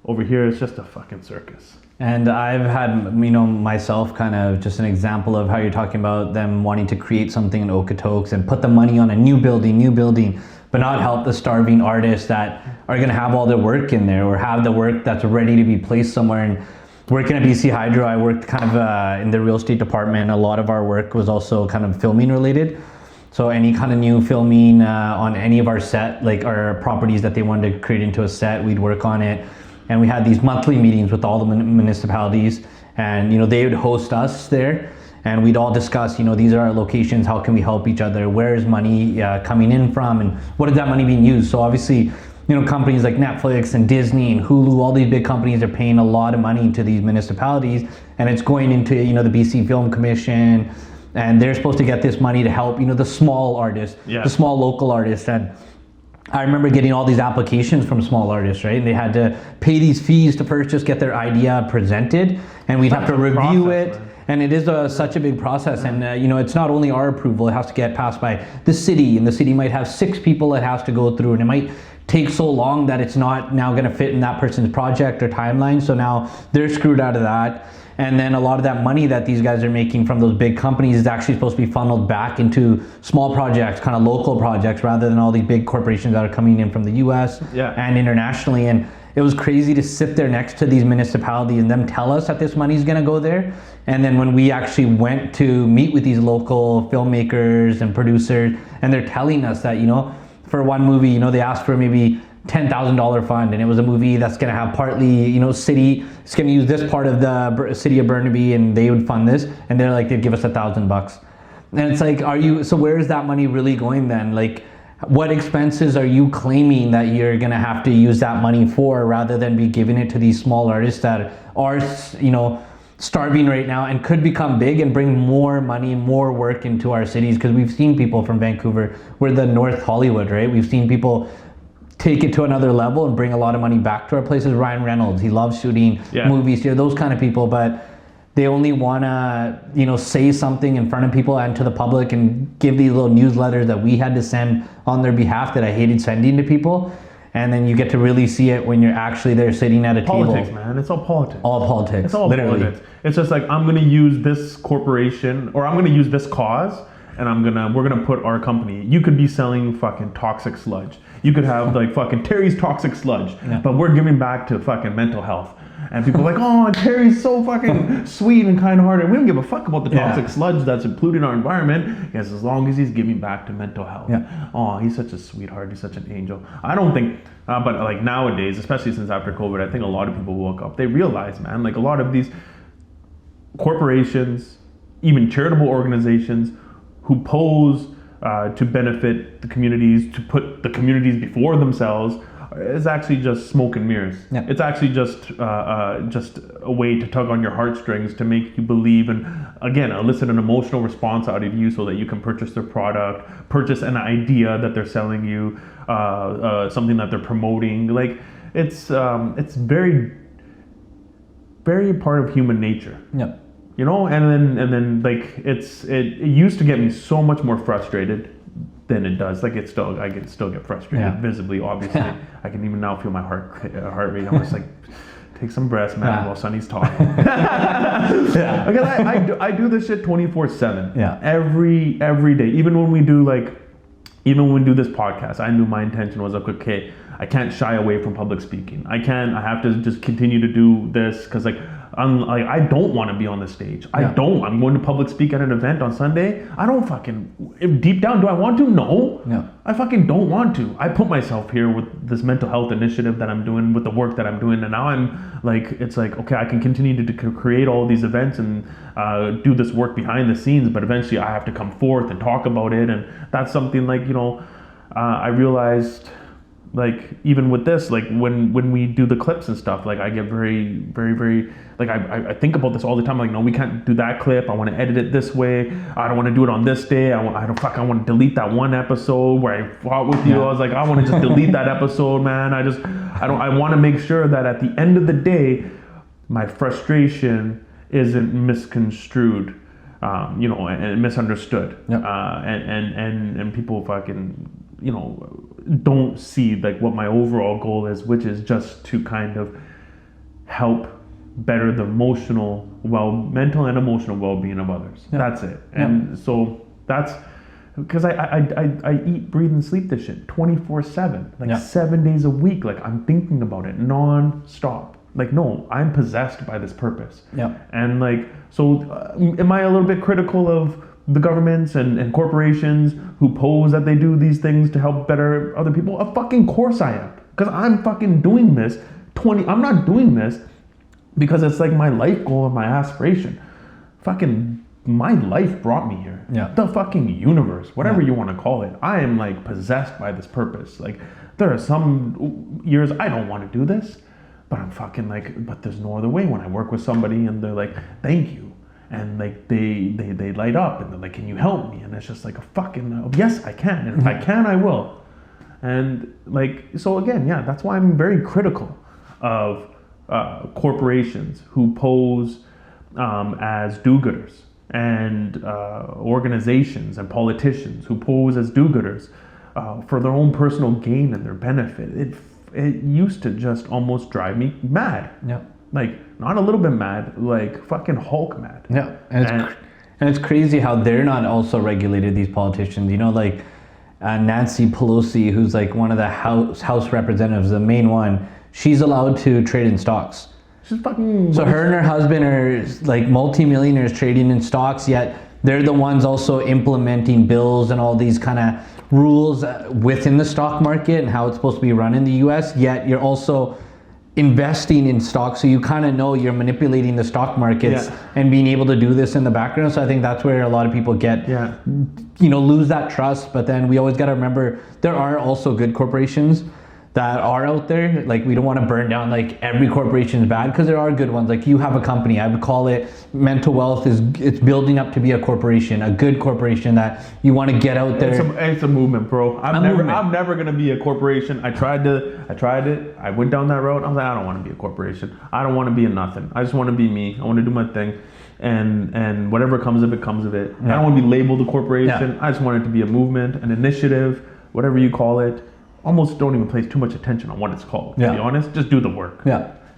Over here, it's just a fucking circus. And I've had, myself kind of just an example of how you're talking about them wanting to create something in Okotoks and put the money on a new building, but not help the starving artists that are going to have all their work in there or have the work that's ready to be placed somewhere. And working at BC Hydro, I worked kind of in the real estate department. A lot of our work was also kind of filming related. So any kind of new filming on any of our set, like our properties that they wanted to create into a set, we'd work on it. And we had these monthly meetings with all the municipalities, and they would host us there, and we'd all discuss, these are our locations, how can we help each other, where is money coming in from, and what is that money being used? So obviously, companies like Netflix and Disney and Hulu, all these big companies are paying a lot of money to these municipalities, and it's going into the BC Film Commission, and they're supposed to get this money to help the small artists, the small local artists. And I remember getting all these applications from small artists, right? And they had to pay these fees to first just get their idea presented, and we'd have to review it. And it is such a big process. And it's not only our approval, it has to get passed by the city, and the city might have 6 people it has to go through, and it might take so long that it's not now going to fit in that person's project or timeline. So now they're screwed out of that. And then a lot of that money that these guys are making from those big companies is actually supposed to be funneled back into small projects, kind of local projects, rather than all these big corporations that are coming in from the US and internationally. And it was crazy to sit there next to these municipalities and them tell us that this money is going to go there. And then when we actually went to meet with these local filmmakers and producers, and they're telling us that, for one movie, they asked for maybe $10,000 fund, and it was a movie that's going to have partly, city, it's going to use this part of the city of Burnaby, and they would fund this, and they're like, they'd give us $1,000. And it's like, so where is that money really going then? Like, what expenses are you claiming that you're going to have to use that money for, rather than be giving it to these small artists that are, starving right now and could become big and bring more money, more work into our cities? Because we've seen people from Vancouver, we're the North Hollywood, right? We've seen people take it to another level and bring a lot of money back to our places. Ryan Reynolds, he loves shooting movies here, those kind of people, but they only want to, say something in front of people and to the public and give these little newsletters that we had to send on their behalf that I hated sending to people. And then you get to really see it when you're actually there sitting at a table. Politics, man. It's all politics. All politics. It's all literally. politics. It's just like, I'm going to use this corporation, or I'm going to use this cause, and we're gonna put our company. You could be selling fucking toxic sludge. You could have like fucking Terry's toxic sludge, but we're giving back to fucking mental health. And people are like, oh, Terry's so fucking sweet and kind-hearted. We don't give a fuck about the toxic sludge that's polluting our environment. Yes, as long as he's giving back to mental health. Yeah. Oh, he's such a sweetheart. He's such an angel. I don't think, but like nowadays, especially since after COVID, I think a lot of people woke up. They realize, man, like a lot of these corporations, even charitable organizations who pose to benefit the communities, to put the communities before themselves, is actually just smoke and mirrors. Yeah. It's actually just a way to tug on your heartstrings to make you believe and, again, elicit an emotional response out of you so that you can purchase their product, purchase an idea that they're selling you, something that they're promoting. Like, it's very, very part of human nature. Yeah. You know, and then like it used to get me so much more frustrated than it does. Like I can still get frustrated visibly, obviously. I can even now feel my heart rate. I'm just like, take some breaths, man, while Sonny's talking. Because I do this shit 24/7. Yeah. Every day. Even when we do this podcast, I knew my intention was like, okay, I can't shy away from public speaking. I have to just continue to do this because I don't want to be on the stage. I'm going to public speak at an event on Sunday. I don't fucking, deep down, do I want to? No. I fucking don't want to. I put myself here with this mental health initiative that I'm doing, with the work that I'm doing, and now I'm like, it's like, okay, I can continue to create all these events and do this work behind the scenes, but eventually I have to come forth and talk about it, and that's something like, I realized, like, even with this, like when we do the clips and stuff, like I get very, very, very, like I think about this all the time. Like, no, we can't do that clip. I want to edit it this way. I don't want to do it on this day. I want to delete that one episode where I fought with you. I was like, I want to just delete that episode, man. I want to make sure that at the end of the day, my frustration isn't misconstrued, and misunderstood. And people fucking, don't see like what my overall goal is, which is just to kind of help better the mental and emotional well-being of others. That's it. And so that's because I eat, breathe, and sleep this shit 24/7, like 7 days a week. Like, I'm thinking about it non-stop. Like, no, I'm possessed by this purpose. And like, so am I a little bit critical of the governments and corporations who pose that they do these things to help better other people? Of fucking course I am. Because I'm fucking doing this I'm not doing this because it's like my life goal and my aspiration. Fucking my life brought me here. The fucking universe, whatever you want to call it. I am like possessed by this purpose. Like, there are some years I don't want to do this, but I'm fucking like, but there's no other way. When I work with somebody and they're like, thank you. And like they light up and they're like, can you help me? And it's just like a fucking, yes, I can. And if I can, I will. And like, so again, that's why I'm very critical of corporations who pose as do-gooders, and organizations and politicians who pose as do-gooders for their own personal gain and their benefit. It used to just almost drive me mad. Like, not a little bit mad, like fucking Hulk mad. And it's crazy how they're not also regulated, these politicians. Like Nancy Pelosi, who's like one of the House representatives, the main one, she's allowed to trade in stocks. She's fucking... So her and her husband are like multimillionaires trading in stocks, yet they're the ones also implementing bills and all these kind of rules within the stock market and how it's supposed to be run in the US, yet you're also investing in stocks, so you kind of know you're manipulating the stock markets and being able to do this in the background. So I think that's where a lot of people get lose that trust. But then we always got to remember there are also good corporations that are out there. Like, we don't want to burn down like every corporation is bad, because there are good ones. Like, you have a company, I would call it Mental Wealth it's building up to be a corporation, a good corporation that you want to get out there. It's a movement, bro. I'm never gonna be a corporation. I tried it. I went down that road. I was like, I don't want to be a corporation. I don't want to be a nothing. I just want to be me. I want to do my thing. And whatever comes of it, comes of it. I don't want to be labeled a corporation. I just want it to be a movement, an initiative, whatever you call it. Almost don't even place too much attention on what it's called, to be honest. Just do the work.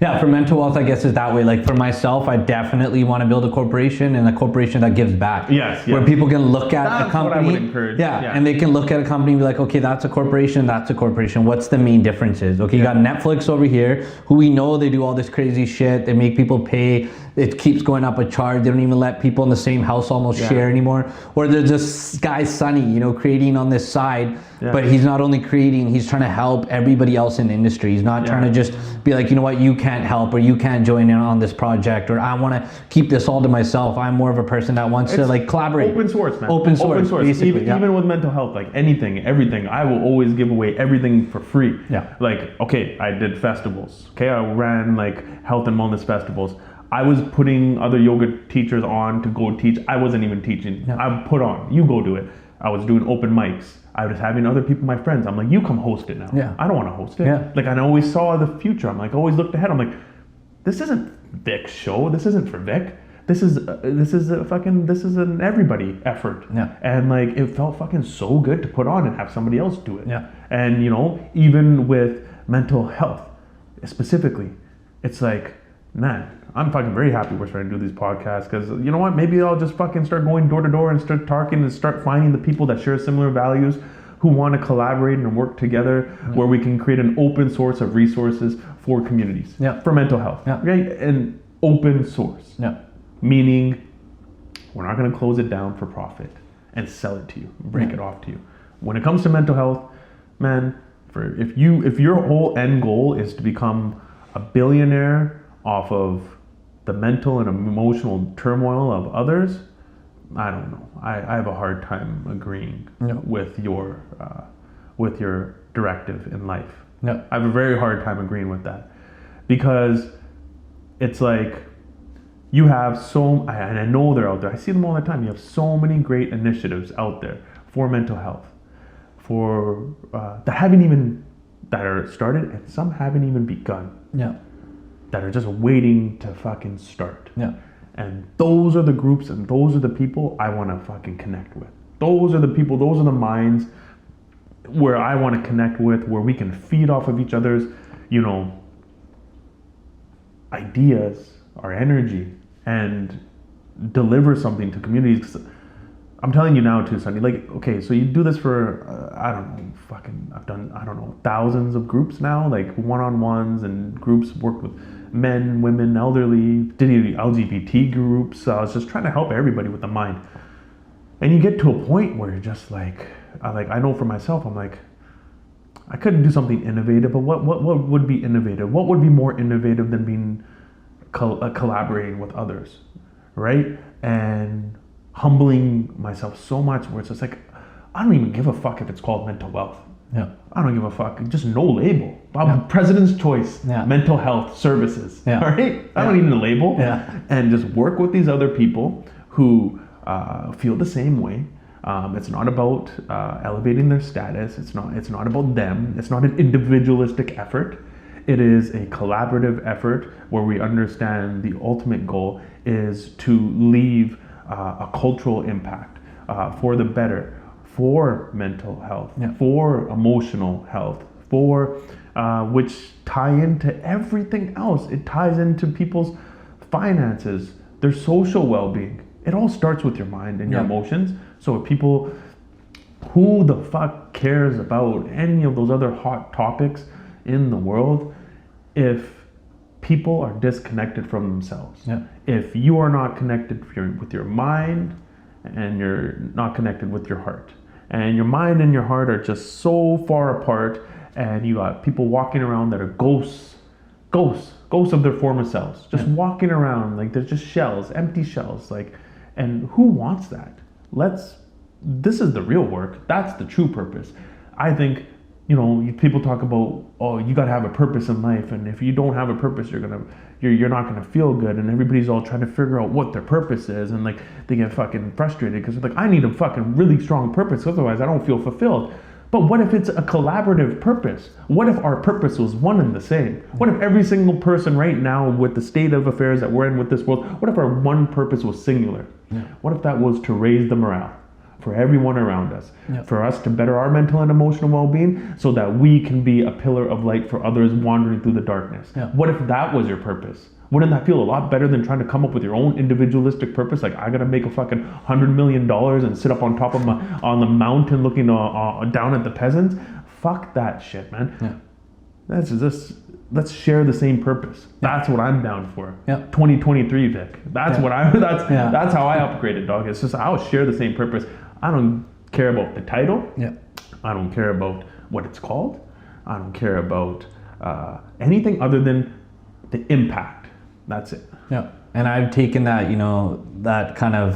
Yeah, for mental wealth, I guess is that way. Like for myself, I definitely want to build a corporation, and a corporation that gives back. Yes. Where people can look at That's a company. what I would encourage. Yeah, and they can look at a company and be like, okay, that's a corporation, that's a corporation. What's the main differences? Okay, you got Netflix over here, who we know they do all this crazy shit. They make people pay. It keeps going up a charge. They don't even let people in the same house almost share anymore. Or there's this guy Sonny, you know, creating on this side, but he's not only creating, he's trying to help everybody else in the industry. He's not trying to just be like, you know what, you can't help, or you can't join in on this project, or I want to keep this all to myself. I'm more of a person that wants to like collaborate. Open source, man. Open source. Basically, even with mental health, like anything, everything, I will always give away everything for free. Yeah. Like, okay, I did festivals. Okay, I ran like health and wellness festivals. I was putting other yoga teachers on to go teach. I wasn't even teaching. I put on, you go do it. I was doing open mics. I was having other people, my friends. I'm like, you come host it now. Yeah. I don't want to host it. Yeah. Like, I always saw the future. I'm like, always looked ahead. I'm like, this isn't Vick's show. This isn't for Vick. This is an everybody effort. Yeah. And like, it felt fucking so good to put on and have somebody else do it. Yeah. And you know, even with mental health specifically, it's like, man, I'm fucking very happy we're starting to do these podcasts, because you know what? Maybe I'll just fucking start going door to door and start talking and start finding the people that share similar values, who want to collaborate and work together, where we can create an open source of resources for communities, for mental health, right? And open source, meaning we're not going to close it down for profit and sell it to you, break it off to you. When it comes to mental health, man, if your whole end goal is to become a billionaire off of the mental and emotional turmoil of others, I don't know. I have a hard time agreeing with your directive in life. I have a very hard time agreeing with that, because it's like you have and I know they're out there. I see them all the time. You have so many great initiatives out there for mental health, for that are started, and some haven't even begun. That are just waiting to fucking start. And those are the groups and those are the people I want to fucking connect with. Those are the people, those are the minds where I want to connect with, where we can feed off of each other's, you know, ideas, our energy, and deliver something to communities. 'Cause I'm telling you now too, Sonny, like, okay, so you do this for, I've done, thousands of groups now, like one-on-ones and groups, worked with men, women, elderly, did LGBT groups. So I was just trying to help everybody with the mind. And you get to a point where you're just like, I know for myself, I'm like, I couldn't do something innovative, but what would be innovative? What would be more innovative than being collaborating with others, right? And humbling myself so much where it's just like, I don't even give a fuck if it's called mental wealth. I don't give a fuck. Just no label. President's choice. Mental health services. All right? I don't need a label. And just work with these other people who feel the same way. It's not about elevating their status. It's not about them. It's not an individualistic effort. It is a collaborative effort where we understand the ultimate goal is to leave a cultural impact for the better, for mental health, for emotional health, for which tie into everything else. It ties into people's finances, their social well-being. It all starts with your mind and your emotions. So if people, who the fuck cares about any of those other hot topics in the world if people are disconnected from themselves? If you are not connected with your mind, and you're not connected with your heart, and your mind and your heart are just so far apart, and you got people walking around that are ghosts of their former selves, just walking around like they're just shells, empty shells, like, and who wants that? This is the real work. That's the true purpose. I think, you know, people talk about, oh, you got to have a purpose in life, and if you don't have a purpose, you're not gonna feel good, and everybody's all trying to figure out what their purpose is, and like they get fucking frustrated because they're like, I need a fucking really strong purpose, otherwise I don't feel fulfilled. But what if it's a collaborative purpose? What if our purpose was one and the same? What if every single person right now, with the state of affairs that we're in with this world, what if our one purpose was singular? What if that was to raise the morale, for everyone around us, Yep. for us to better our mental and emotional well-being so that we can be a pillar of light for others wandering through the darkness. Yep. What if that was your purpose? Wouldn't that feel a lot better than trying to come up with your own individualistic purpose? Like, I gotta make a fucking $100 million and sit up on top of on the mountain looking down at the peasants. Fuck that shit, man. Yeah. That's just, let's share the same purpose. That's what I'm down for. Yeah. 2023, Vic. That's Yeah. what that's how I upgrade it, dog. It's just, I'll share the same purpose. I don't care about the title. Yeah. I don't care about what it's called. I don't care about anything other than the impact. That's it. Yeah. And I've taken that, that kind of,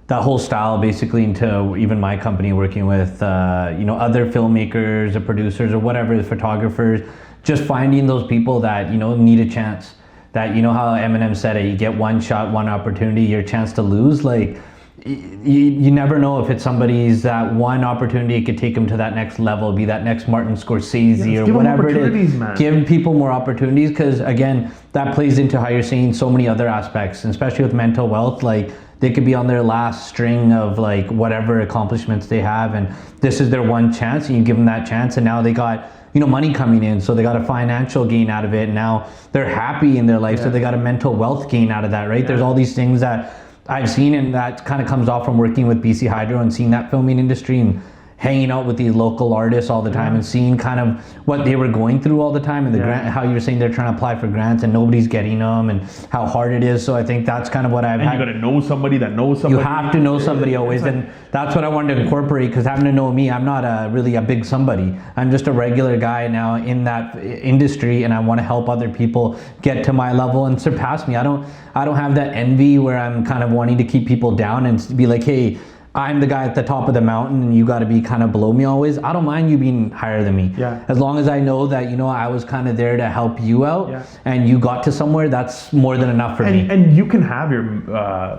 that whole style basically into even my company, working with, other filmmakers or producers or whatever, photographers, just finding those people that, need a chance. That, how Eminem said it, you get one shot, one opportunity, your chance to lose. Like, you never know if it's somebody's that one opportunity, it could take them to that next level, be that next Martin Scorsese or whatever it is. Man. Give people more opportunities, because again, that plays into how you're seeing so many other aspects, and especially with mental wealth. Like, they could be on their last string of like whatever accomplishments they have, and this is their one chance, and you give them that chance, and now they got money coming in, so they got a financial gain out of it, and now they're happy in their life, so they got a mental wealth gain out of that, right? There's all these things that I've seen, and that kind of comes off from working with BC Hydro and seeing that filming industry and hanging out with these local artists all the time, and seeing kind of what they were going through all the time, and the grant, how you were saying they're trying to apply for grants and nobody's getting them, and how hard it is. So I think that's kind of what I've had. You got to know somebody that knows somebody. You have to know somebody always, and that's what I wanted to incorporate, because having to know me, I'm not really a big somebody. I'm just a regular guy now in that industry, and I want to help other people get to my level and surpass me. I don't have that envy where I'm kind of wanting to keep people down and be like, hey, I'm the guy at the top of the mountain and you got to be kind of below me always. I don't mind you being higher than me. Yeah. As long as I know that, I was kind of there to help you out, and you got to somewhere, that's more than enough for me. And you can have your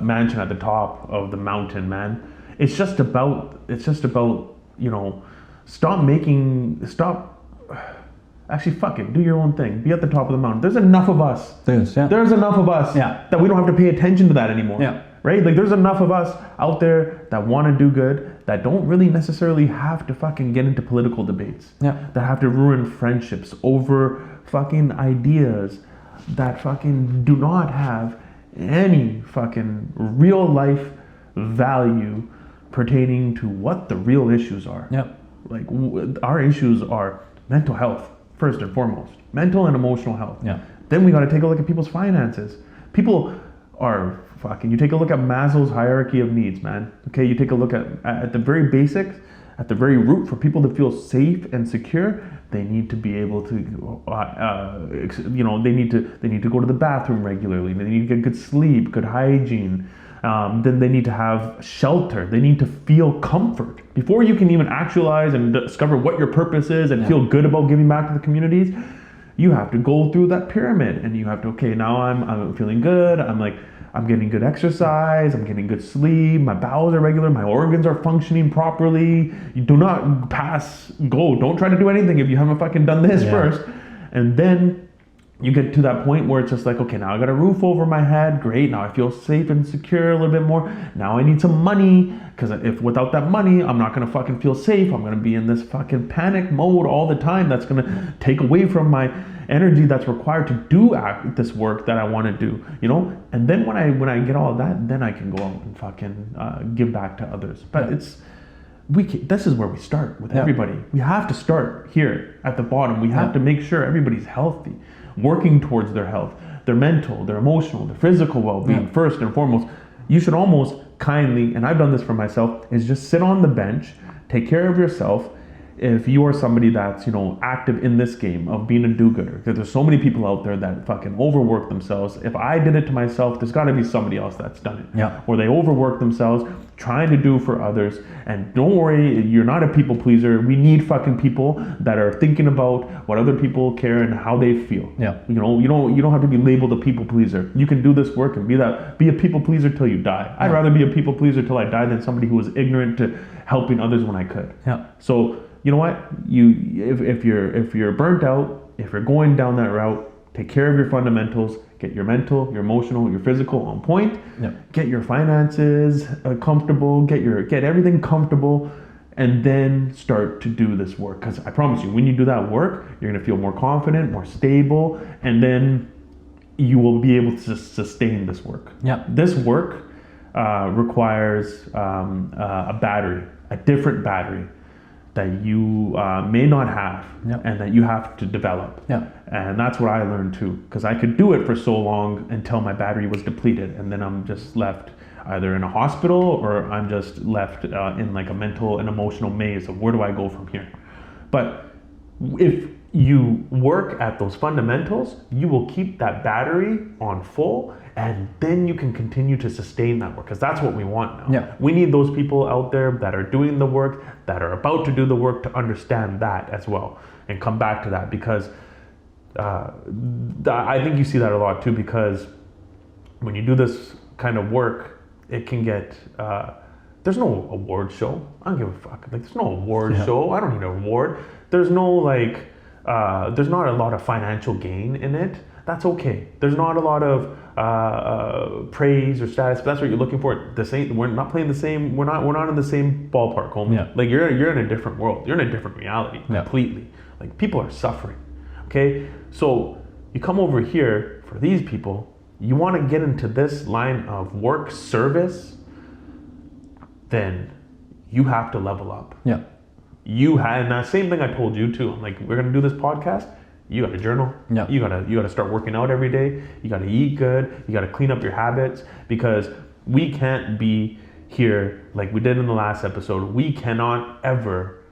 mansion at the top of the mountain, man. It's just about, actually, fuck it, do your own thing. Be at the top of the mountain. There's enough of us. There's enough of us that we don't have to pay attention to that anymore. Yeah. Right? Like, there's enough of us out there that want to do good, that don't really necessarily have to fucking get into political debates. Yeah. That have to ruin friendships over fucking ideas that fucking do not have any fucking real life value pertaining to what the real issues are. Yep. Like, our issues are mental health, first and foremost. Mental and emotional health. Yeah. Then we got to take a look at people's finances. People are fucking, you take a look at Maslow's hierarchy of needs, man. Okay, you take a look at the very basics, at the very root, for people to feel safe and secure, they need to be able to, they need to go to the bathroom regularly. They need to get good sleep, good hygiene. Then they need to have shelter. They need to feel comfort. Before you can even actualize and discover what your purpose is and feel good about giving back to the communities, you have to go through that pyramid, and you have to, okay, now I'm feeling good. I'm getting good exercise. I'm getting good sleep. My bowels are regular. My organs are functioning properly. You do not go. Don't try to do anything if you haven't fucking done this first. And then you get to that point where it's just like, okay, now I got a roof over my head. Great. Now I feel safe and secure a little bit more. Now I need some money, because if without that money, I'm not going to fucking feel safe. I'm going to be in this fucking panic mode all the time. That's going to take away from my energy that's required to do this work that I want to do, And then when I get all of that, then I can go out and fucking give back to others. But this is where we start with everybody. We have to start here at the bottom. We have to make sure everybody's healthy, working towards their health, their mental, their emotional, their physical well-being first and foremost. You should almost kindly, and I've done this for myself, is just sit on the bench, take care of yourself. If you are somebody that's, active in this game of being a do-gooder, because there's so many people out there that fucking overwork themselves. If I did it to myself, there's got to be somebody else that's done it. Yeah. Or they overwork themselves trying to do for others. And don't worry, you're not a people pleaser. We need fucking people that are thinking about what other people care and how they feel. Yeah. You don't have to be labeled a people pleaser. You can do this work and be a people pleaser till you die. I'd rather be a people pleaser till I die than somebody who was ignorant to helping others when I could. Yeah. So, you know what? If you're burnt out, if you're going down that route, take care of your fundamentals, Get your mental, your emotional, your physical on point. Yep. Get your finances comfortable. Get everything comfortable, and then start to do this work. Because I promise you, when you do that work, you're gonna feel more confident, more stable, and then you will be able to sustain this work. Yep. This work requires a battery, a different battery that you may not have, Yep. and that you have to develop. Yep. And that's what I learned too, because I could do it for so long until my battery was depleted, and then I'm just left either in a hospital or I'm just left in like a mental and emotional maze of where do I go from here. But if you work at those fundamentals, you will keep that battery on full, and then you can continue to sustain that work, because that's what we want now. Yeah. We need those people out there that are doing the work, that are about to do the work, to understand that as well and come back to that, because I think you see that a lot too, because when you do this kind of work, it can get there's no award show. I don't give a fuck. Like, there's no award show. I don't need an award. There's no like there's not a lot of financial gain in it. That's okay. There's not a lot of praise or status. If that's what you're looking for, we're not playing the same. We're not in the same ballpark, homie. Yeah. Like, you're in a different world. You're in a different reality completely. Like, people are suffering. Okay, so you come over here for these people. You want to get into this line of work service, then you have to level up. Yeah. And that same thing I told you too. I'm like, we're gonna do this podcast. You gotta journal. Yeah. You gotta start working out every day. You gotta eat good. You gotta clean up your habits, because we can't be here like we did in the last episode. We cannot ever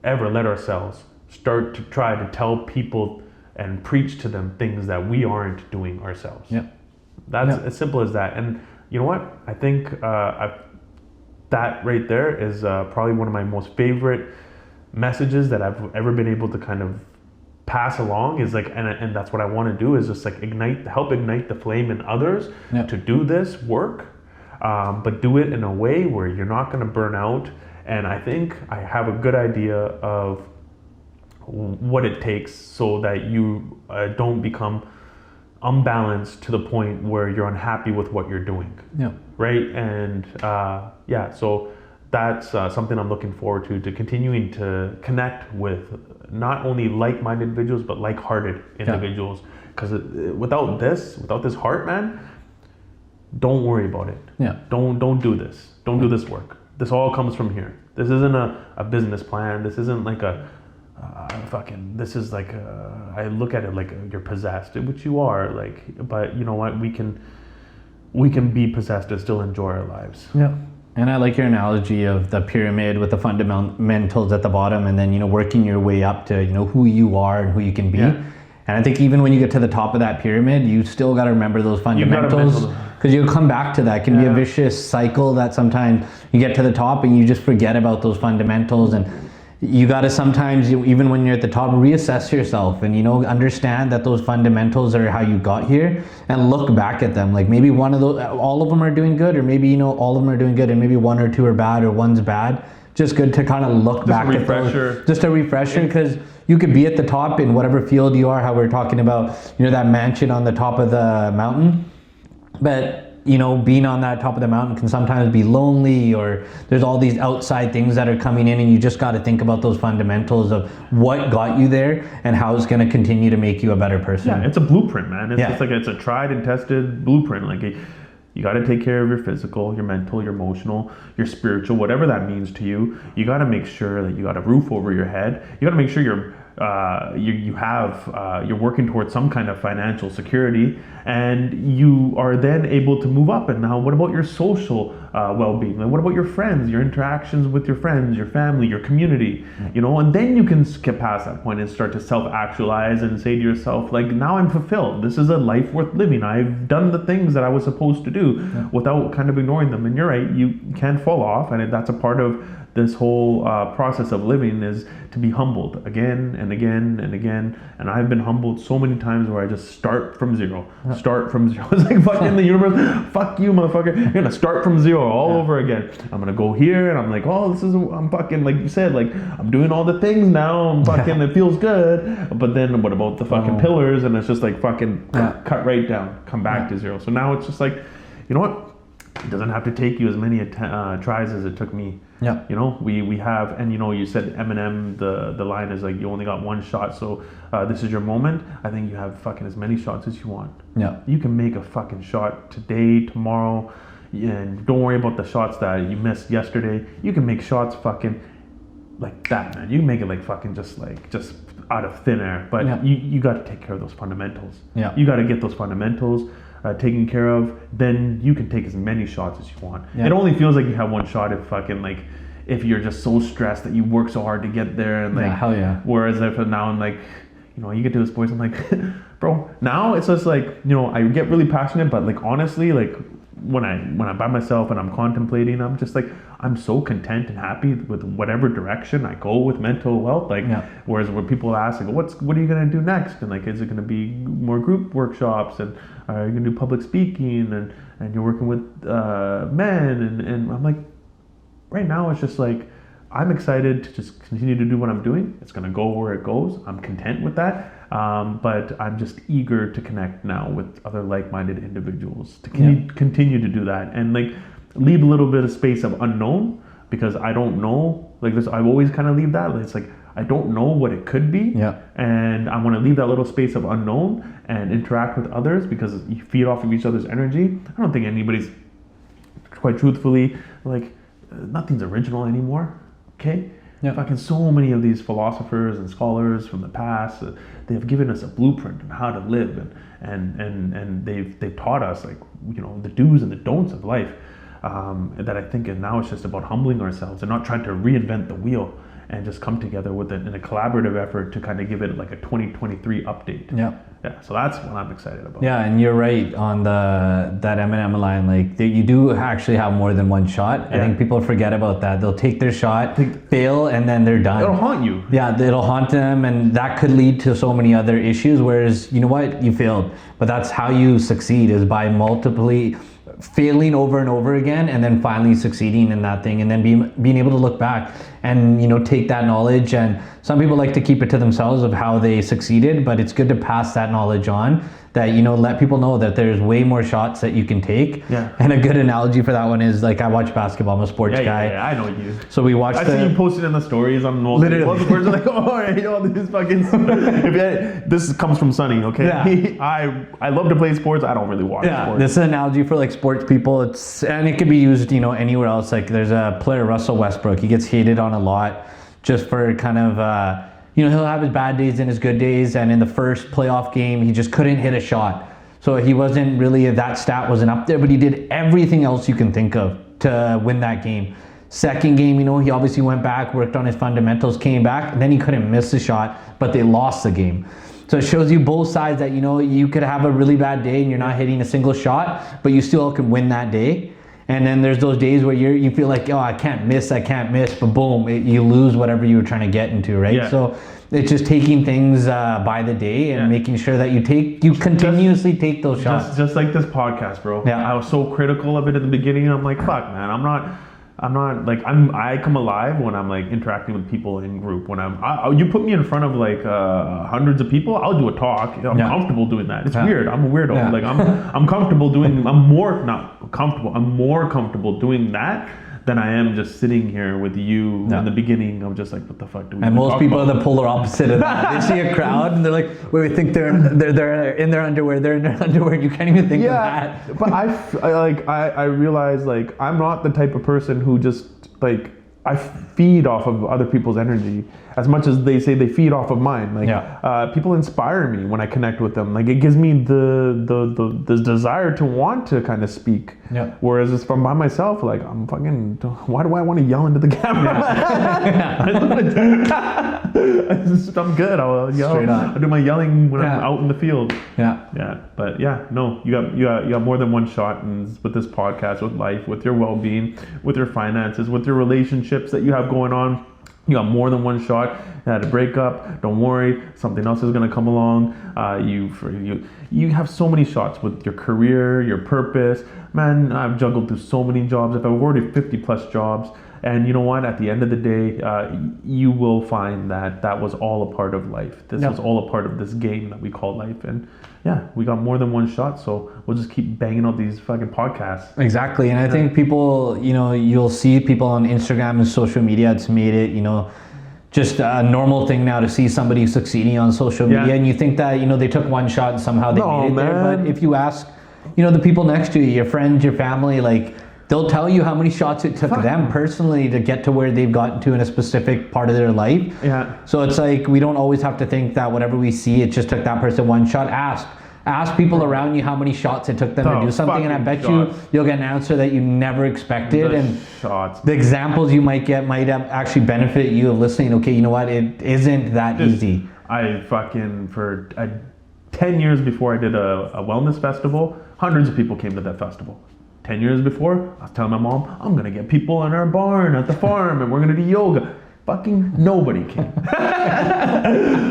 let ourselves start to try to tell people and preach to them things that we aren't doing ourselves. Yeah. That's as simple as that. And you know what? I think that right there is probably one of my most favorite messages that I've ever been able to kind of pass along, is like, and that's what I want to do, is just like help ignite the flame in others to do this work, but do it in a way where you're not going to burn out. And I think I have a good idea of what it takes so that you don't become unbalanced to the point where you're unhappy with what you're doing. Yeah. Right. And so that's something I'm looking forward to continuing to connect with not only like-minded individuals, but like-hearted individuals. Because without this heart, man, don't worry about it. Yeah. Don't do this. Don't do this work. This all comes from here. This isn't a business plan. This isn't like this is like I look at it like you're possessed, which you are, like, but you know what, we can be possessed and still enjoy our lives. Yeah. And I like your analogy of the pyramid with the fundamentals at the bottom, and then, working your way up to, who you are and who you can be. Yeah. And I think even when you get to the top of that pyramid, you still got to remember those fundamentals, because you'll come back to that. It can be a vicious cycle that sometimes you get to the top and you just forget about those fundamentals. And you got to sometimes, even when you're at the top, reassess yourself and, understand that those fundamentals are how you got here, and look back at them. Like, maybe all of them are doing good, or maybe, all of them are doing good and maybe one or two are bad, or one's bad. Just good to kind of look back at those. Just a refresher, because you could be at the top in whatever field you are, how we're talking about, that mansion on the top of the mountain. But being on that top of the mountain can sometimes be lonely, or there's all these outside things that are coming in, and you just got to think about those fundamentals of what got you there and how it's going to continue to make you a better person. Yeah, it's a blueprint, man. It's just like, it's a tried and tested blueprint. Like, you got to take care of your physical, your mental, your emotional, your spiritual, whatever that means to you. You got to make sure that you got a roof over your head. You got to make sure you're working towards some kind of financial security, and you are then able to move up. And now, what about your social well-being? Like, what about your friends, your interactions with your friends, your family, your community? And then you can skip past that point and start to self-actualize and say to yourself, like, now I'm fulfilled. This is a life worth living. I've done the things that I was supposed to do without kind of ignoring them. And you're right, you can fall off, and that's a part of this whole process of living is to be humbled again and again and again. And I've been humbled so many times where I just start from zero. Start from zero. It's like fucking the universe. Fuck you, motherfucker. You're gonna start from zero all over again. I'm gonna go here and I'm like, oh, I'm fucking, like you said, like I'm doing all the things now. I'm fucking, it feels good. But then what about the fucking pillars? And it's just like fucking cut right down, come back to zero. So now it's just like, you know what? It doesn't have to take you as many tries as it took me. Yeah. You know, we have, and you know, you said Eminem, the line is like, you only got one shot, so this is your moment. I think you have fucking as many shots as you want. Yeah. You can make a fucking shot today, tomorrow, and don't worry about the shots that you missed yesterday. You can make shots fucking like that, man. You can make it like fucking just out of thin air. But you got to take care of those fundamentals. Yeah. You got to get those fundamentals taken care of, then you can take as many shots as you want. Yeah. It only feels like you have one shot if you're just so stressed that you work so hard to get there, and like hell yeah. Whereas if now I'm like, you know, you get to this point, I'm like, bro, now it's just like, you know, I get really passionate, but like honestly, like when I'm by myself and I'm contemplating, I'm just like, I'm so content and happy with whatever direction I go with mental health. Like, whereas when people ask, like, what are you gonna do next? And like, is it gonna be more group workshops, and are you gonna do public speaking, and you're working with men, and I'm like, right now it's just like, I'm excited to just continue to do what I'm doing. It's gonna go where it goes. I'm content with that. But I'm just eager to connect now with other like-minded individuals to continue to do that, and like leave a little bit of space of unknown, because I don't know, like this, I've always kind of leave that. It's like, I don't know what it could be. And I want to leave that little space of unknown and interact with others, because you feed off of each other's energy. I don't think anybody's, quite truthfully, like nothing's original anymore. Okay. Fucking so many of these philosophers and scholars from the past, they have given us a blueprint on how to live, and they've taught us, like, you know, the do's and the don'ts of life. That I think now it's just about humbling ourselves and not trying to reinvent the wheel, and just come together with it in a collaborative effort to kind of give it like a 2023 update. So that's what I'm excited about. And you're right on that Eminem line. Like, you do actually have more than one shot. I think people forget about that. They'll take their shot, fail, and then they're done. It'll haunt you. It'll haunt them, and that could lead to so many other issues. Whereas, you know what, you failed, but that's how you succeed, is by multiply failing over and over again, and then finally succeeding in that thing, and then being able to look back and, you know, take that knowledge. And some people like to keep it to themselves of how they succeeded, but it's good to pass that knowledge on, that, you know, let people know that there's way more shots that you can take. And a good analogy for that one is, like, I watch basketball. I'm a sports guy. I know you. So we watched. I see you posted in the stories on multiple sports. Like, oh, you know, this is fucking. This comes from Sonny. Okay. I love to play sports. I don't really watch sports. This is an analogy for like sports people. And it could be used, you know, anywhere else. Like, there's a player, Russell Westbrook. He gets hated on a lot just for kind of. You know, he'll have his bad days and his good days, and in the first playoff game, he just couldn't hit a shot. So he wasn't really, that stat wasn't up there, but he did everything else you can think of to win that game. Second game, you know, he obviously went back, worked on his fundamentals, came back, and then he couldn't miss a shot, but they lost the game. So it shows you both sides that, you know, you could have a really bad day and you're not hitting a single shot, but you still can win that day. And then there's those days where you feel like, oh, I can't miss, but boom, you lose whatever you were trying to get into, right? So it's just taking things by the day and making sure that you continuously take those shots. Just like this podcast, bro. I was so critical of it at the beginning. I'm like, fuck, man, I'm not like, I come alive when I'm like interacting with people in group. When you put me in front of like hundreds of people, I'll do a talk. I'm comfortable doing that. It's weird. I'm a weirdo. Like I'm comfortable doing. I'm more comfortable doing that than I am just sitting here with you in the beginning. I'm just like, what the fuck do we? And most people are the polar opposite of that. They see a crowd and they're like, wait, we think they're in their underwear. They're in their underwear. You can't even think of that. But I realize, like, I'm not the type of person who just, like, I feed off of other people's energy as much as they say they feed off of mine. Like, people inspire me when I connect with them. Like, it gives me the desire to want to kind of speak. Whereas if I'm by myself, like, I'm fucking, why do I want to yell into the camera? I'm good. I'll yell. I'll do my yelling when I'm out in the field. But no, you got more than one shot, and with this podcast, with life, with your well-being, with your finances, with your relationships, relationships that you have going on. You got more than one shot. You had a breakup. Don't worry, something else is gonna come along. You have so many shots with your career, your purpose. Man, I've juggled through so many jobs. I've already 50 plus jobs. And you know what? At the end of the day, you will find that was all a part of life. This was all a part of this game that we call life. And yeah, we got more than one shot, so we'll just keep banging out these fucking podcasts. Exactly. And I think people, you'll see people on Instagram and social media. It's made it, just a normal thing now to see somebody succeeding on social media. And you think that, they took one shot and somehow they made it there. But if you ask, the people next to you, your friends, your family, like, they'll tell you how many shots it took them personally to get to where they've gotten to in a specific part of their life. Yeah. So it's like, we don't always have to think that whatever we see, it just took that person one shot. Ask people around you how many shots it took them to do something, and I bet you'll get an answer that you never expected. The examples you might get might have actually benefit you of listening. Okay, you know what? It isn't that easy. I for 10 years before I did a wellness festival, hundreds of people came to that festival. 10 years before, I was telling my mom, I'm gonna get people in our barn at the farm and we're gonna do yoga. Fucking nobody came.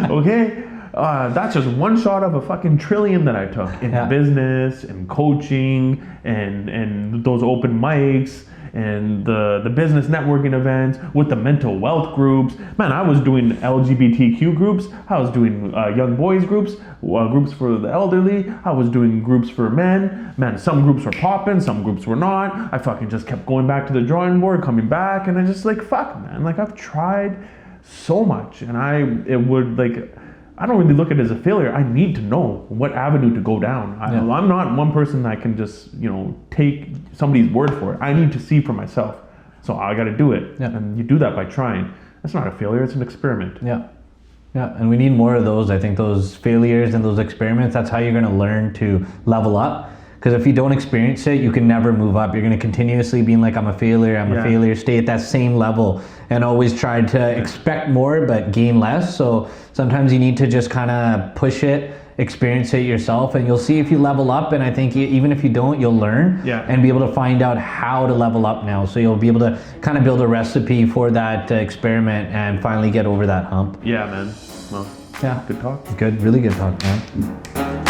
Okay? That's just one shot of a fucking trillion that I took in business and coaching and those open mics and the business networking events with the mental wealth groups. Man, I was doing LGBTQ groups. I was doing young boys groups, groups for the elderly. I was doing groups for men. Man, some groups were popping, some groups were not. I fucking just kept going back to the drawing board, coming back, and I just like, fuck, man. Like, I've tried so much, and I don't really look at it as a failure. I need to know what avenue to go down. I'm not one person that can just, take somebody's word for it. I need to see for myself. So I got to do it. Yeah. And you do that by trying. That's not a failure. It's an experiment. Yeah. Yeah. And we need more of those. I think those failures and those experiments, that's how you're going to learn to level up. Because if you don't experience it, you can never move up. You're going to continuously be like, I'm a failure, stay at that same level and always try to expect more but gain less. So sometimes you need to just kind of push it, experience it yourself, and you'll see if you level up. And I think even if you don't, you'll learn and be able to find out how to level up now. So you'll be able to kind of build a recipe for that experiment and finally get over that hump. Yeah, man. Well, good talk. Good, really good talk, man.